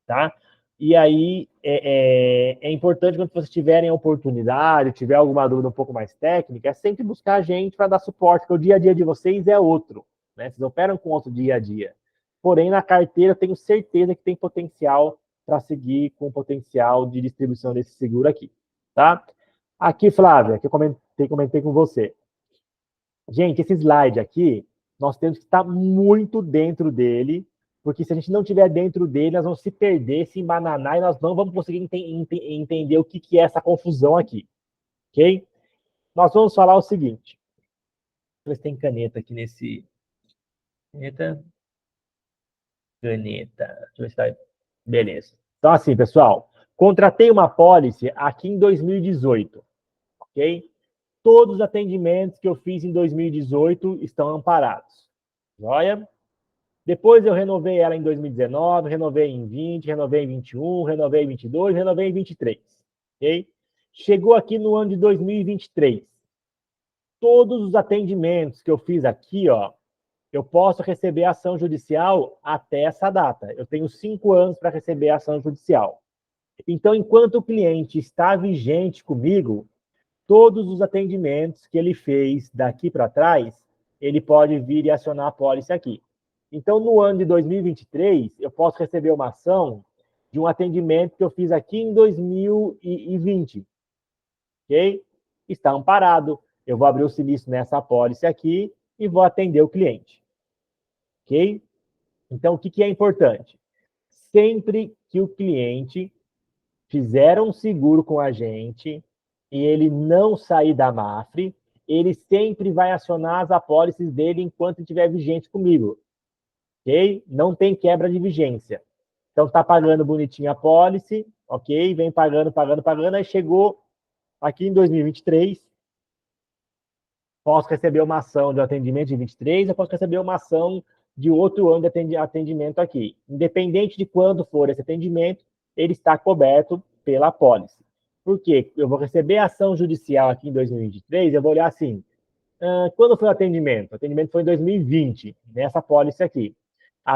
tá? E aí é importante quando vocês tiverem a oportunidade, tiver alguma dúvida um pouco mais técnica, é sempre buscar a gente para dar suporte, porque o dia a dia de vocês é outro, né? Vocês operam com outro dia a dia. Porém, na carteira, eu tenho certeza que tem potencial para seguir com o potencial de distribuição desse seguro aqui, tá? Aqui, Flávia, que eu comentei com você. Gente, esse slide aqui, nós temos que estar muito dentro dele, porque se a gente não estiver dentro dele, nós vamos se perder, se embananar, e nós não vamos conseguir entender o que é essa confusão aqui, ok? Nós vamos falar o seguinte. Deixa eu ver se tem caneta aqui nesse... Caneta. Deixa eu ver se tá... Beleza. Então, assim, pessoal, contratei uma pólice aqui em 2018, ok? Todos os atendimentos que eu fiz em 2018 estão amparados. Joia? Depois eu renovei ela em 2019, renovei em 20, renovei em 21, renovei em 22, renovei em 23. Ok? Chegou aqui no ano de 2023. Todos os atendimentos que eu fiz aqui, ó, eu posso receber ação judicial até essa data. Eu tenho 5 anos para receber ação judicial. Então, enquanto o cliente está vigente comigo, todos os atendimentos que ele fez daqui para trás, ele pode vir e acionar a pólice aqui. Então, no ano de 2023, eu posso receber uma ação de um atendimento que eu fiz aqui em 2020. Ok? Está amparado. Eu vou abrir o sinistro nessa pólice aqui e vou atender o cliente. Ok? Então, o que é importante? Sempre que o cliente fizer um seguro com a gente e ele não sair da MAFRE, ele sempre vai acionar as apólices dele enquanto estiver vigente comigo. Ok? Não tem quebra de vigência. Então, está pagando bonitinho a pólice, ok? Vem pagando, aí chegou aqui em 2023, posso receber uma ação de atendimento de 23, eu posso receber uma ação de outro ano de atendimento aqui. Independente de quando for esse atendimento, ele está coberto pela pólice. Por quê? Eu vou receber a ação judicial aqui em 2023, eu vou olhar assim, quando foi o atendimento? O atendimento foi em 2020, nessa pólice aqui.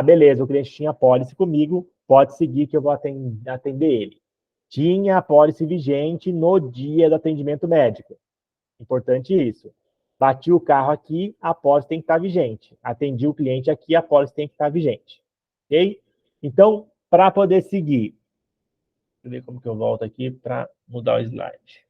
Beleza, o cliente tinha pólice comigo, pode seguir que eu vou atender ele. Tinha a pólice vigente no dia do atendimento médico. Importante isso. Bati o carro aqui, a pólice tem que estar vigente. Atendi o cliente aqui, a pólice tem que estar vigente. Ok? Então, para poder seguir, deixa eu ver como que eu volto aqui para mudar o slide.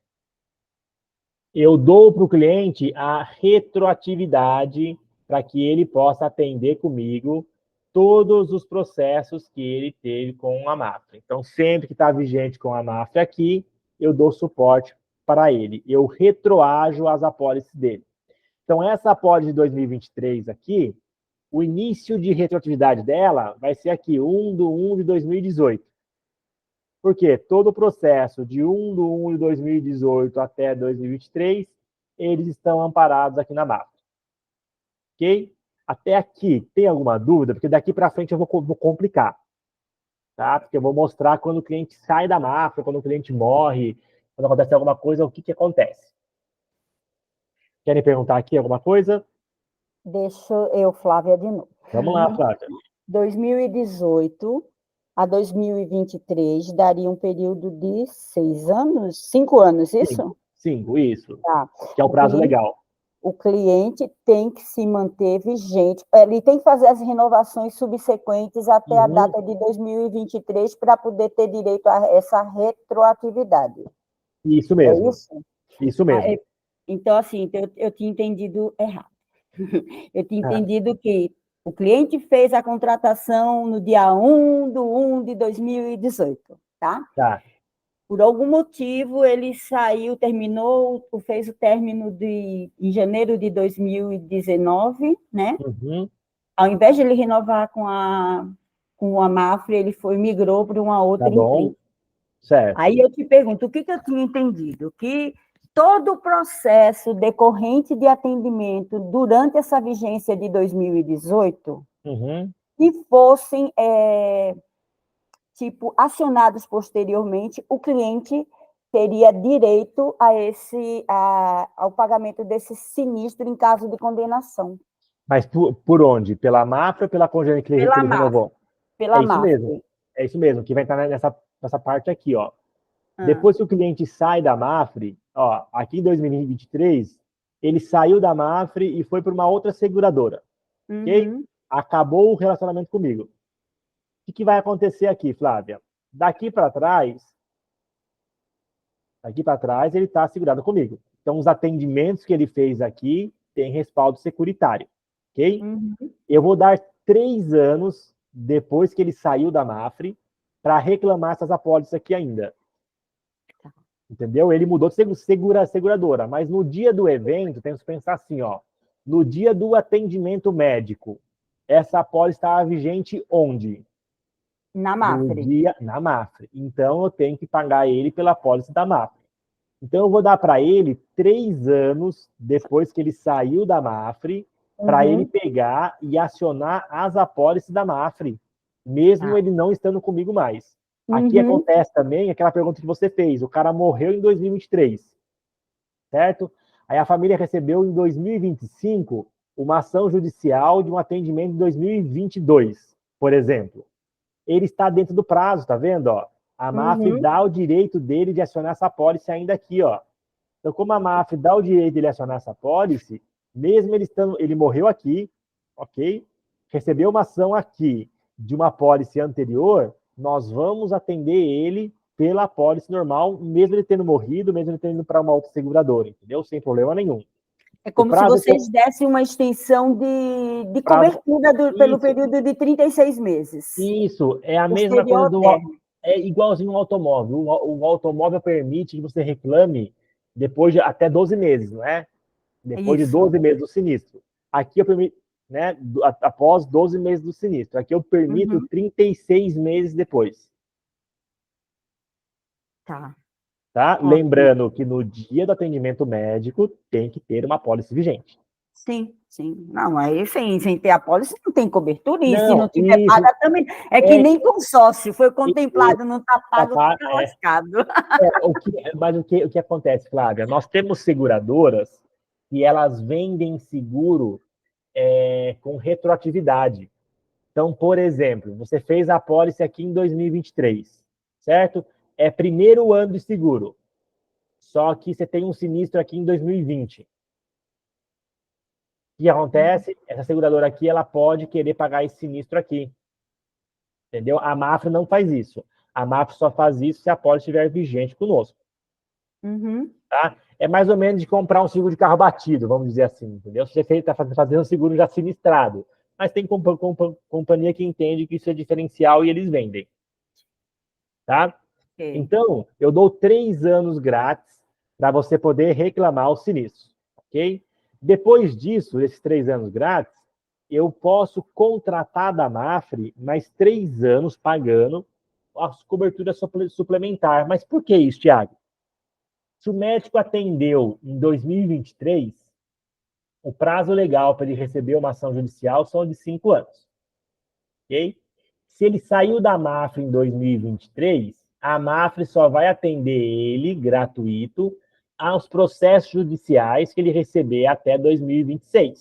Eu dou para o cliente a retroatividade para que ele possa atender comigo todos os processos que ele teve com a MAFRE. Então, sempre que está vigente com a MAFRE aqui, eu dou suporte para ele. Eu retroajo as apólices dele. Então, essa apólice de 2023 aqui, o início de retroatividade dela vai ser aqui, 1/1 de 2018. Por quê? Todo o processo de 1/1 de 2018 até 2023, eles estão amparados aqui na MAFRE. Ok? Até aqui, tem alguma dúvida? Porque daqui para frente eu vou complicar. Tá? Porque eu vou mostrar quando o cliente sai da MAFRE, quando o cliente morre, quando acontece alguma coisa, o que acontece. Querem perguntar aqui alguma coisa? Deixa eu, Flávia, de novo. Vamos lá, Flávia. 2018 a 2023 daria um período de 6 anos? 5 anos, isso? 5, isso. Tá. Que é o prazo legal. O cliente tem que se manter vigente, ele tem que fazer as renovações subsequentes até a data de 2023 para poder ter direito a essa retroatividade. Isso mesmo. É isso? Isso mesmo. Então, assim, eu tinha entendido errado. Eu tinha entendido que o cliente fez a contratação no dia 1/1 de 2018. tá? Tá. Por algum motivo, ele saiu, fez o término em janeiro de 2019, né? Uhum. Ao invés de ele renovar com a Mafre, ele migrou para uma Tá outra bom. empresa. Certo. Aí eu te pergunto, o que eu tinha entendido? Que todo o processo decorrente de atendimento durante essa vigência de 2018, Uhum. que fossem acionados posteriormente, o cliente teria direito ao pagamento desse sinistro em caso de condenação. Mas por onde? Pela Mafra ou pela Conjunto que Pela ele Mafre. renovou? Pela É isso mesmo. Mafre. É isso mesmo, que vai estar nessa parte aqui, ó. Ah. Depois que o cliente sai da Mafre, ó, aqui em 2023, ele saiu da Mafre e foi para uma outra seguradora, ok? Uhum. Acabou o relacionamento comigo. O que vai acontecer aqui, Flávia? Daqui para trás, ele está segurado comigo. Então, os atendimentos que ele fez aqui têm respaldo securitário, ok? Uhum. Eu vou dar 3 anos depois que ele saiu da Mafre para reclamar essas apólices aqui ainda. Entendeu? Ele mudou de seguradora, mas no dia do evento, temos que pensar assim, ó. No dia do atendimento médico, essa apólice estava vigente onde? Na No Mafre. dia na Mafre. Então eu tenho que pagar ele pela apólice da Mafre. Então eu vou dar para ele 3 anos depois que ele saiu da Mafre, para ele Uhum. pegar e acionar as apólices da Mafre, mesmo Tá. ele não estando comigo mais. Aqui Uhum. acontece também aquela pergunta que você fez: o cara morreu em 2023, certo? Aí a família recebeu em 2025 uma ação judicial de um atendimento em 2022, por exemplo. Ele está dentro do prazo, tá vendo? Ó? A Mafre Uhum. dá o direito dele de acionar essa apólice ainda aqui, ó. Então, como a Mafre dá o direito de ele acionar essa apólice, mesmo ele morreu aqui, ok? Recebeu uma ação aqui de uma apólice anterior, nós vamos atender ele pela apólice normal, mesmo ele tendo morrido, mesmo ele tendo ido para uma outra seguradora, entendeu? Sem problema nenhum. É O como se prazo, vocês dessem uma extensão de prazo cobertura pelo isso, período de 36 meses. isso é a mesma Posterior coisa ao do término. é igualzinho um automóvel. O automóvel permite que você reclame depois de até 12 meses, não é? Depois de Isso. 12 meses do sinistro. Aqui eu permito, né, após 12 meses do sinistro. Aqui eu permito Uhum. 36 meses depois. Tá. Tá? Ótimo. Lembrando que no dia do atendimento médico tem que ter uma apólice vigente. Sim, sim. Não, aí sem ter a pólice não tem cobertura, e se não Não, tiver isso paga também. É que é, nem consórcio, foi é, contemplado, não está pago, fica lascado. mas o que acontece, Flávia? Nós temos seguradoras e elas vendem seguro com retroatividade. Então, por exemplo, você fez a apólice aqui em 2023, certo? É primeiro ano de seguro. Só que você tem um sinistro aqui em 2020. O que acontece? Essa seguradora aqui, ela pode querer pagar esse sinistro aqui. Entendeu? A Mafra não faz isso. A Mafra só faz isso se a apólice estiver vigente conosco. Uhum. Tá? É mais ou menos de comprar um seguro de carro batido, vamos dizer assim, entendeu? Você está fazendo um seguro já sinistrado. Mas tem companhia que entende que isso é diferencial e eles vendem. Tá? Ok. Então, eu dou 3 anos grátis para você poder reclamar o sinistro, ok? Depois disso, esses 3 anos grátis, eu posso contratar da Mafre mais 3 anos pagando a cobertura suplementar. Mas por que isso, Thiago? Se o médico atendeu em 2023, o prazo legal para ele receber uma ação judicial são de 5 anos, ok? Se ele saiu da Mafre em 2023, a Mafre só vai atender ele, gratuito, aos processos judiciais que ele receber até 2026.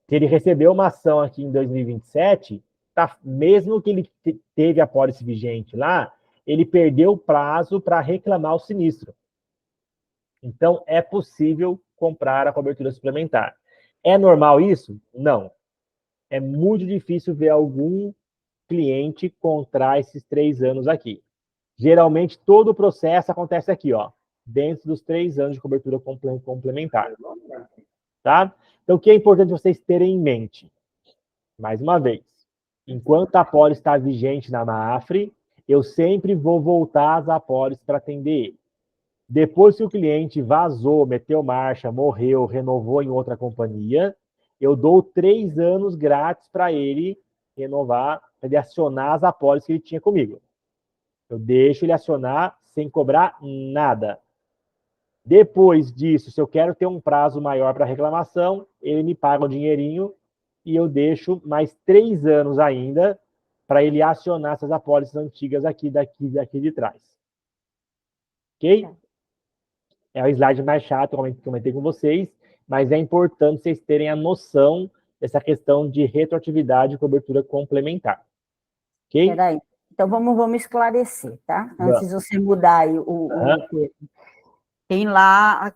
Se ele recebeu uma ação aqui em 2027, tá, mesmo que ele teve a pólice vigente lá, ele perdeu o prazo para reclamar o sinistro. Então, é possível comprar a cobertura suplementar. É normal isso? Não. É muito difícil ver algum cliente comprar esses 3 anos aqui. Geralmente, todo o processo acontece aqui, ó, dentro dos 3 anos de cobertura complementar. Tá? Então, o que é importante vocês terem em mente? Mais uma vez, enquanto a pólice está vigente na Mafre, eu sempre vou voltar às apólices para atender ele. Depois que o cliente vazou, meteu marcha, morreu, renovou em outra companhia, eu dou 3 anos grátis para ele renovar, para ele acionar as apólices que ele tinha comigo. Eu deixo ele acionar sem cobrar nada. Depois disso, se eu quero ter um prazo maior para reclamação, ele me paga o dinheirinho e eu deixo mais 3 anos ainda para ele acionar essas apólices antigas aqui de trás. Ok? É o slide mais chato, como eu comentei com vocês, mas é importante vocês terem a noção dessa questão de retroatividade e cobertura complementar. Ok? Peraí. Então, vamos esclarecer, tá? Antes de você mudar aí termo. Tem lá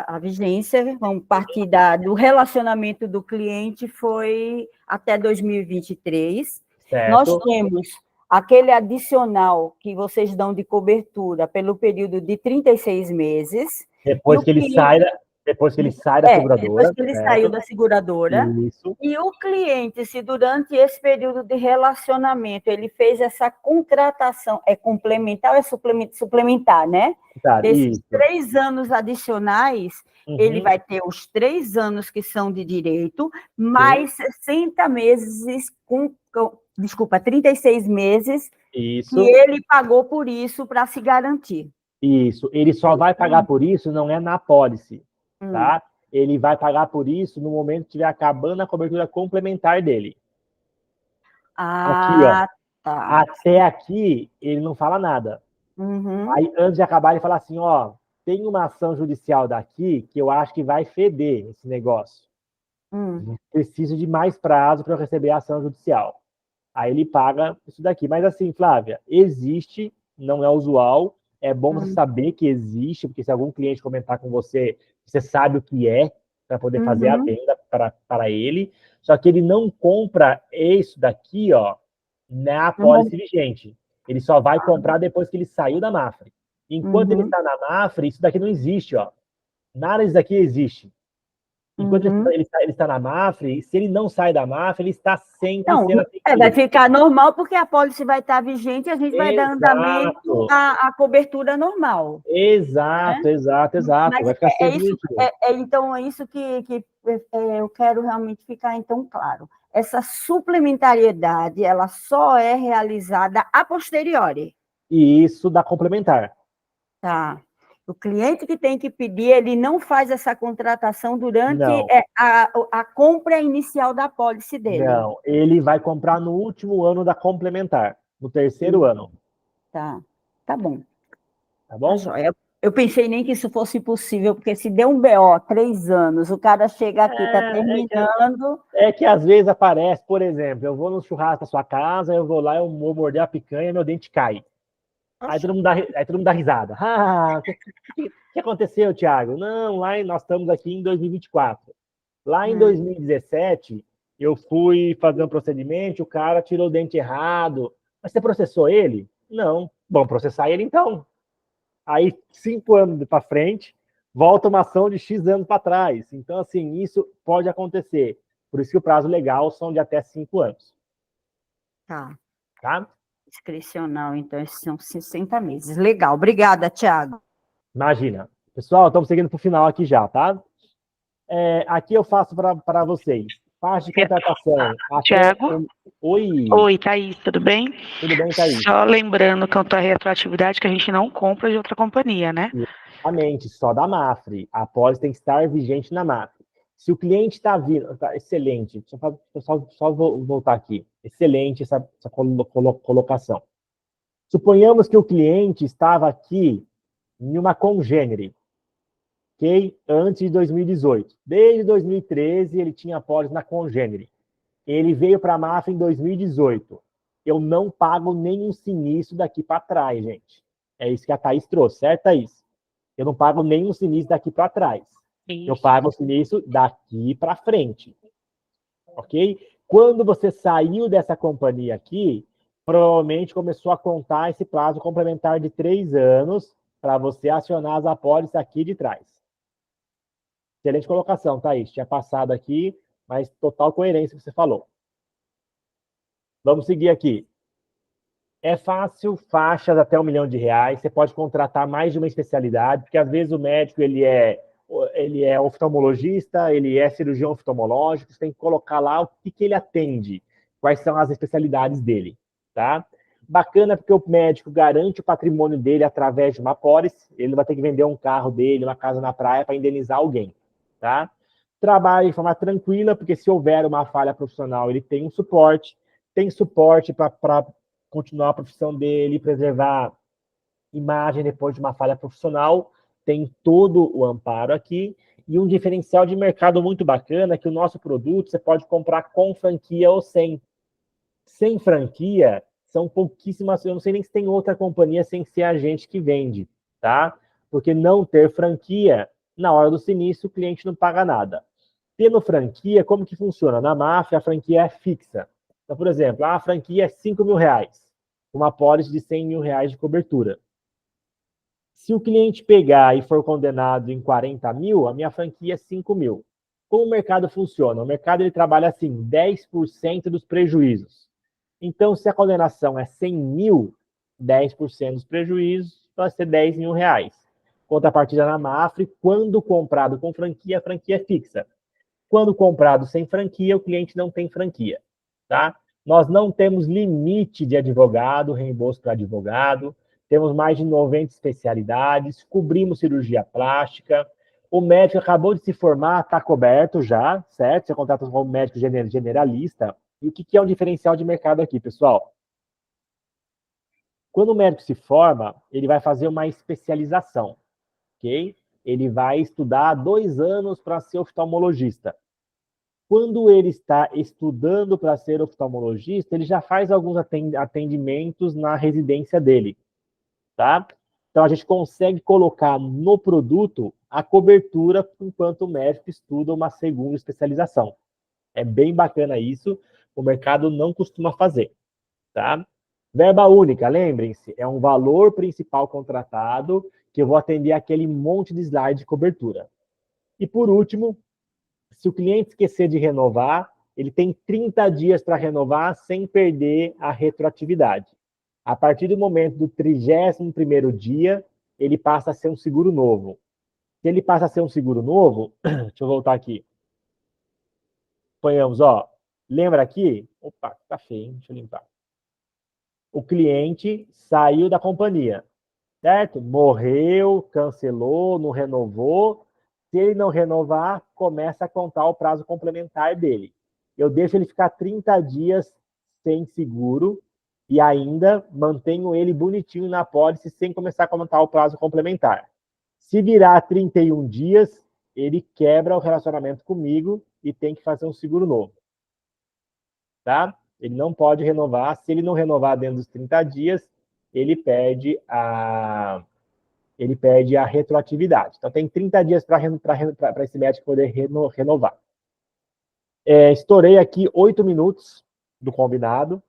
a vigência, vamos partir do relacionamento do cliente, foi até 2023. Certo. Nós temos aquele adicional que vocês dão de cobertura pelo período de 36 meses. Depois que ele sai da seguradora. Depois que ele saiu da seguradora. Isso. E o cliente, se durante esse período de relacionamento ele fez essa contratação, é complementar ou é suplementar, né? Desses 3 anos adicionais, ele vai ter os 3 anos que são de direito, mais 60 meses, 36 meses, isso. que ele pagou por isso para se garantir. Isso. Ele só vai pagar por isso, não é na apólice, tá? Ele vai pagar por isso no momento que estiver acabando a cobertura complementar dele. Aqui, ó. Tá. Até aqui, ele não fala nada. Aí, antes de acabar, ele fala assim, ó, tem uma ação judicial daqui que eu acho que vai feder esse negócio. Preciso de mais prazo para eu receber a ação judicial. Aí ele paga isso daqui. Mas assim, Flávia, existe, não é usual, é bom você saber que existe, porque se algum cliente comentar com você, você sabe o que é, para poder fazer a venda para ele. Só que ele não compra isso daqui, ó, na apólice vigente. Ele só vai comprar depois que ele saiu da Mafre. Enquanto ele está na Mafre, isso daqui não existe, ó. Nada disso daqui existe. Enquanto ele está na Mafre, se ele não sai da Mafre, ele está sempre sendo atendido. Vai ficar normal, porque a pólice vai estar vigente e a gente vai dar andamento à cobertura normal. Exato, né? exato. Mas vai ficar sempre então, é isso que eu quero realmente ficar, então, claro. Essa suplementariedade, ela só é realizada a posteriori. E isso dá complementar. Tá. O cliente que tem que pedir, ele não faz essa contratação durante a compra inicial da pólice dele. Não, ele vai comprar no último ano da complementar, no terceiro ano. Tá bom. Tá bom? Eu pensei nem que isso fosse possível, porque se der um BO 3 anos, o cara chega aqui, está terminando... É que às vezes aparece, por exemplo, eu vou no churrasco da sua casa, eu vou lá, eu vou morder a picanha e meu dente cai. Aí todo mundo dá risada. O que aconteceu, Thiago? Não, nós estamos aqui em 2024. Lá em 2017, eu fui fazer um procedimento, o cara tirou o dente errado. Mas você processou ele? Não. Bom, processar ele então. Aí, 5 anos para frente, volta uma ação de X anos para trás. Então, assim, isso pode acontecer. Por isso que o prazo legal são de até 5 anos. Tá? Discricional, então, esses são 60 meses. Legal, obrigada, Thiago. Imagina. Pessoal, estamos seguindo para o final aqui já, tá? Aqui eu faço para vocês. Parte de contratação. Thiago? Oi. Oi, Thaís, tudo bem? Tudo bem, Thaís? Só lembrando quanto à retroatividade que a gente não compra de outra companhia, né? Exatamente, só da Mafre. A apólice tem que estar vigente na Mafre. Se o cliente está vindo... Tá, excelente. Só voltar aqui. Excelente essa colocação. Suponhamos que o cliente estava aqui em uma congênere, ok? Antes de 2018. Desde 2013, ele tinha apólice na congênere. Ele veio para a Mafra em 2018. Eu não pago nenhum sinistro daqui para trás, gente. É isso que a Thaís trouxe, certo, Thaís? Eu não pago nenhum sinistro daqui para trás. Isso. Eu pago o sinistro daqui para frente. Ok? Quando você saiu dessa companhia aqui, provavelmente começou a contar esse prazo complementar de 3 anos para você acionar as apólices aqui de trás. Excelente colocação, Thaís. Tinha passado aqui, mas total coerência que você falou. Vamos seguir aqui. É fácil, faixas até R$ 1 milhão. Você pode contratar mais de uma especialidade, porque às vezes o médico ele é oftalmologista, ele é cirurgião oftalmológico, você tem que colocar lá o que ele atende, quais são as especialidades dele, tá? Bacana porque o médico garante o patrimônio dele através de uma apólice, ele não vai ter que vender um carro dele, uma casa na praia para indenizar alguém, tá? Trabalha de forma tranquila, porque se houver uma falha profissional, ele tem suporte para continuar a profissão dele, preservar imagem depois de uma falha profissional, tem todo o amparo aqui, e um diferencial de mercado muito bacana é que o nosso produto você pode comprar com franquia ou sem. Sem franquia, são pouquíssimas, eu não sei nem se tem outra companhia sem ser a gente que vende, tá? Porque não ter franquia, na hora do sinistro, o cliente não paga nada. Tendo franquia, como que funciona? Na Mafra, a franquia é fixa. Então, por exemplo, a franquia é R$ 5 mil, uma apólice de R$ 100 mil de cobertura. Se o cliente pegar e for condenado em 40 mil, a minha franquia é 5 mil. Como o mercado funciona? O mercado ele trabalha assim, 10% dos prejuízos. Então, se a condenação é 100 mil, 10% dos prejuízos vai ser R$ 10 mil. Contrapartida na Mafra, quando comprado com franquia, a franquia é fixa. Quando comprado sem franquia, o cliente não tem franquia, tá? Nós não temos limite de advogado, reembolso para advogado, temos mais de 90 especialidades, cobrimos cirurgia plástica, o médico acabou de se formar, está coberto já, certo? Você contrata com um médico generalista. E o que é um diferencial de mercado aqui, pessoal? Quando o médico se forma, ele vai fazer uma especialização, ok? Ele vai estudar 2 anos para ser oftalmologista. Quando ele está estudando para ser oftalmologista, ele já faz alguns atendimentos na residência dele, tá? Então, a gente consegue colocar no produto a cobertura enquanto o médico estuda uma segunda especialização. É bem bacana isso, o mercado não costuma fazer, tá? Verba única, lembrem-se, é um valor principal contratado que eu vou atender aquele monte de slide de cobertura. E por último, se o cliente esquecer de renovar, ele tem 30 dias para renovar sem perder a retroatividade. A partir do momento do 31º dia, ele passa a ser um seguro novo. Se ele passa a ser um seguro novo, deixa eu voltar aqui. Ponhamos, ó, lembra aqui? Opa, tá feio, hein? Deixa eu limpar. O cliente saiu da companhia, certo? Morreu, cancelou, não renovou. Se ele não renovar, começa a contar o prazo complementar dele. Eu deixo ele ficar 30 dias sem seguro e ainda mantenho ele bonitinho na apólice sem começar a contar o prazo complementar. Se virar 31 dias, ele quebra o relacionamento comigo e tem que fazer um seguro novo. Tá? Ele não pode renovar. Se ele não renovar dentro dos 30 dias, ele perde a retroatividade. Então, tem 30 dias para esse médico poder renovar. Estourei aqui 8 minutos do combinado,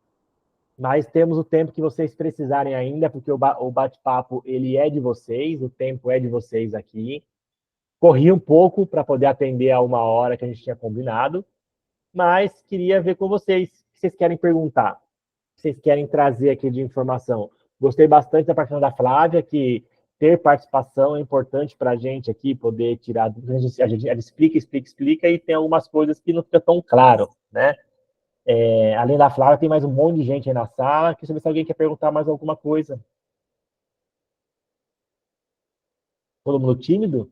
mas temos o tempo que vocês precisarem ainda, porque o bate-papo ele é de vocês, o tempo é de vocês aqui. Corri um pouco para poder atender a 1 hora que a gente tinha combinado, mas queria ver com vocês o que vocês querem perguntar, o que vocês querem trazer aqui de informação. Gostei bastante da participação da Flávia, que ter participação é importante para a gente aqui, poder tirar... A gente explica, e tem algumas coisas que não ficam tão claro, né? Além da Flávia, tem mais um monte de gente aí na sala. Queria saber se alguém quer perguntar mais alguma coisa. Todo mundo tímido?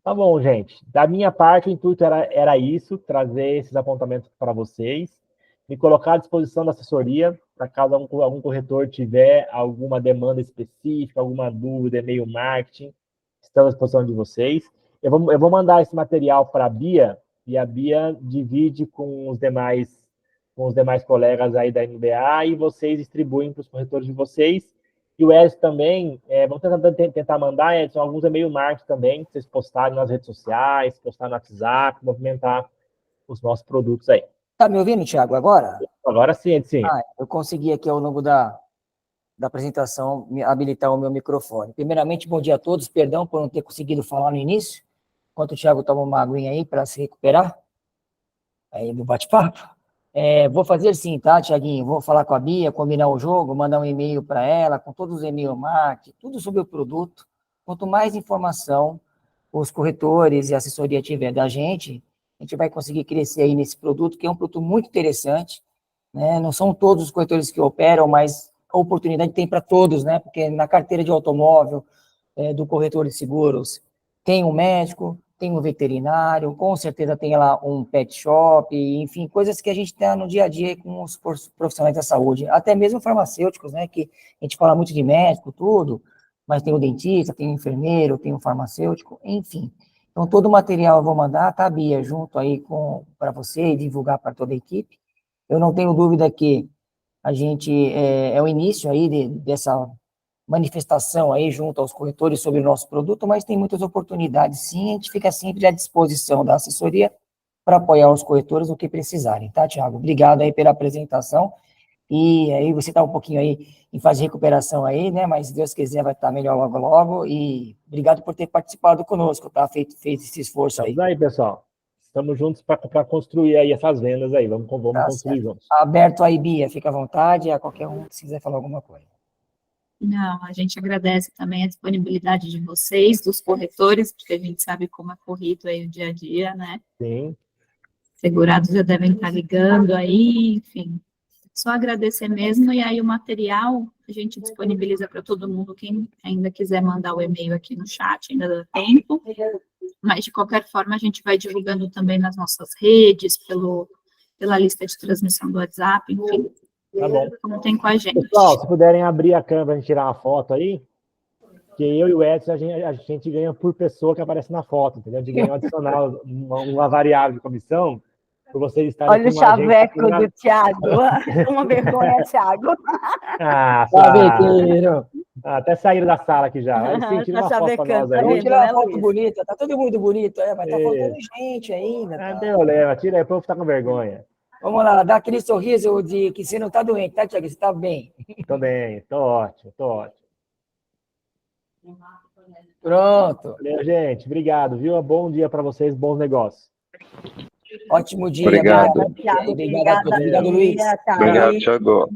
Tá bom, gente. Da minha parte, o intuito era isso, trazer esses apontamentos para vocês, me colocar à disposição da assessoria, para caso algum corretor tiver alguma demanda específica, alguma dúvida, e-mail marketing, estamos à disposição de vocês. Eu vou mandar esse material para a Bia, e a Bia divide com os demais colegas aí da MBA, e vocês distribuem para os corretores de vocês. E o Edson também, vamos tentar mandar, Edson, alguns e-mail marketing também, para vocês postarem nas redes sociais, postar no WhatsApp, movimentar os nossos produtos aí. Tá me ouvindo, Thiago, agora? Agora sim, Edson. Eu consegui aqui ao longo da apresentação habilitar o meu microfone. Primeiramente, bom dia a todos, perdão por não ter conseguido falar no início, enquanto o Thiago toma uma aguinha aí para se recuperar aí do bate-papo. Vou fazer sim, tá, Tiaguinho? Vou falar com a Bia, combinar o jogo, mandar um e-mail para ela, com todos os e-mail marketing, tudo sobre o produto. Quanto mais informação os corretores e a assessoria tiver da gente, a gente vai conseguir crescer aí nesse produto, que é um produto muito interessante, né? Não são todos os corretores que operam, mas a oportunidade tem para todos, né? Porque na carteira de automóvel, do corretor de seguros, tem um médico, tem um veterinário, com certeza tem lá um pet shop, enfim, coisas que a gente tem no dia a dia com os profissionais da saúde, até mesmo farmacêuticos, né? Que a gente fala muito de médico, tudo, mas tem o dentista, tem o enfermeiro, tem o farmacêutico, enfim. Então, todo o material eu vou mandar, tá, Bia, junto aí para você e divulgar para toda a equipe. Eu não tenho dúvida que a gente é o início aí dessa manifestação aí junto aos corretores sobre o nosso produto, mas tem muitas oportunidades, sim, a gente fica sempre à disposição da assessoria para apoiar os corretores no que precisarem, tá, Thiago? Obrigado aí pela apresentação. E aí você está um pouquinho aí em fase de recuperação aí, né? Mas se Deus quiser vai estar melhor logo logo. E obrigado por ter participado conosco, tá? Feito esse esforço aí. Estamos aí, pessoal. Estamos juntos para construir aí essas vendas aí. Vamos Tá construir certo. juntos. Aberto aí, Bia, fica à vontade, a qualquer um se quiser falar alguma coisa. Não, a gente agradece também a disponibilidade de vocês, dos corretores, porque a gente sabe como é corrido aí o dia a dia, né? Sim. Segurados já devem estar ligando aí, enfim. Só agradecer mesmo, e aí o material a gente disponibiliza para todo mundo, quem ainda quiser mandar o e-mail aqui no chat, ainda dá tempo, mas de qualquer forma a gente vai divulgando também nas nossas redes, pela lista de transmissão do WhatsApp, enfim, Tá bom. como tem com a gente. Pessoal, se puderem abrir a câmera para a gente tirar uma foto aí, que eu e o Edson, a gente ganha por pessoa que aparece na foto, entendeu? A gente ganha um adicional, uma variável de comissão, por vocês estarem Olha o com a gente chaveco aqui na... do Thiago. Uma vergonha, Thiago. Ah, Chavequeiro. até saíram da sala aqui já. Eles Tá tiram uma foto para nós chavecando, tá aí. Vamos vendo, tirar né, uma foto Luiz? bonita, tá todo mundo bonito, mas tá É. faltando gente ainda. Não Tá? tem problema, tira aí, o povo tá com vergonha. Vamos lá, dá aquele sorriso de que você não tá doente, tá, Thiago? Você tá bem. Tô bem, tô ótimo, tô ótimo. Pronto. Valeu, gente, obrigado, viu? Bom dia para vocês, bons negócios. Ótimo dia. Obrigado. Obrigado, Thiago. obrigado, Obrigada, Luiz. Thaís. Obrigado, Thiago.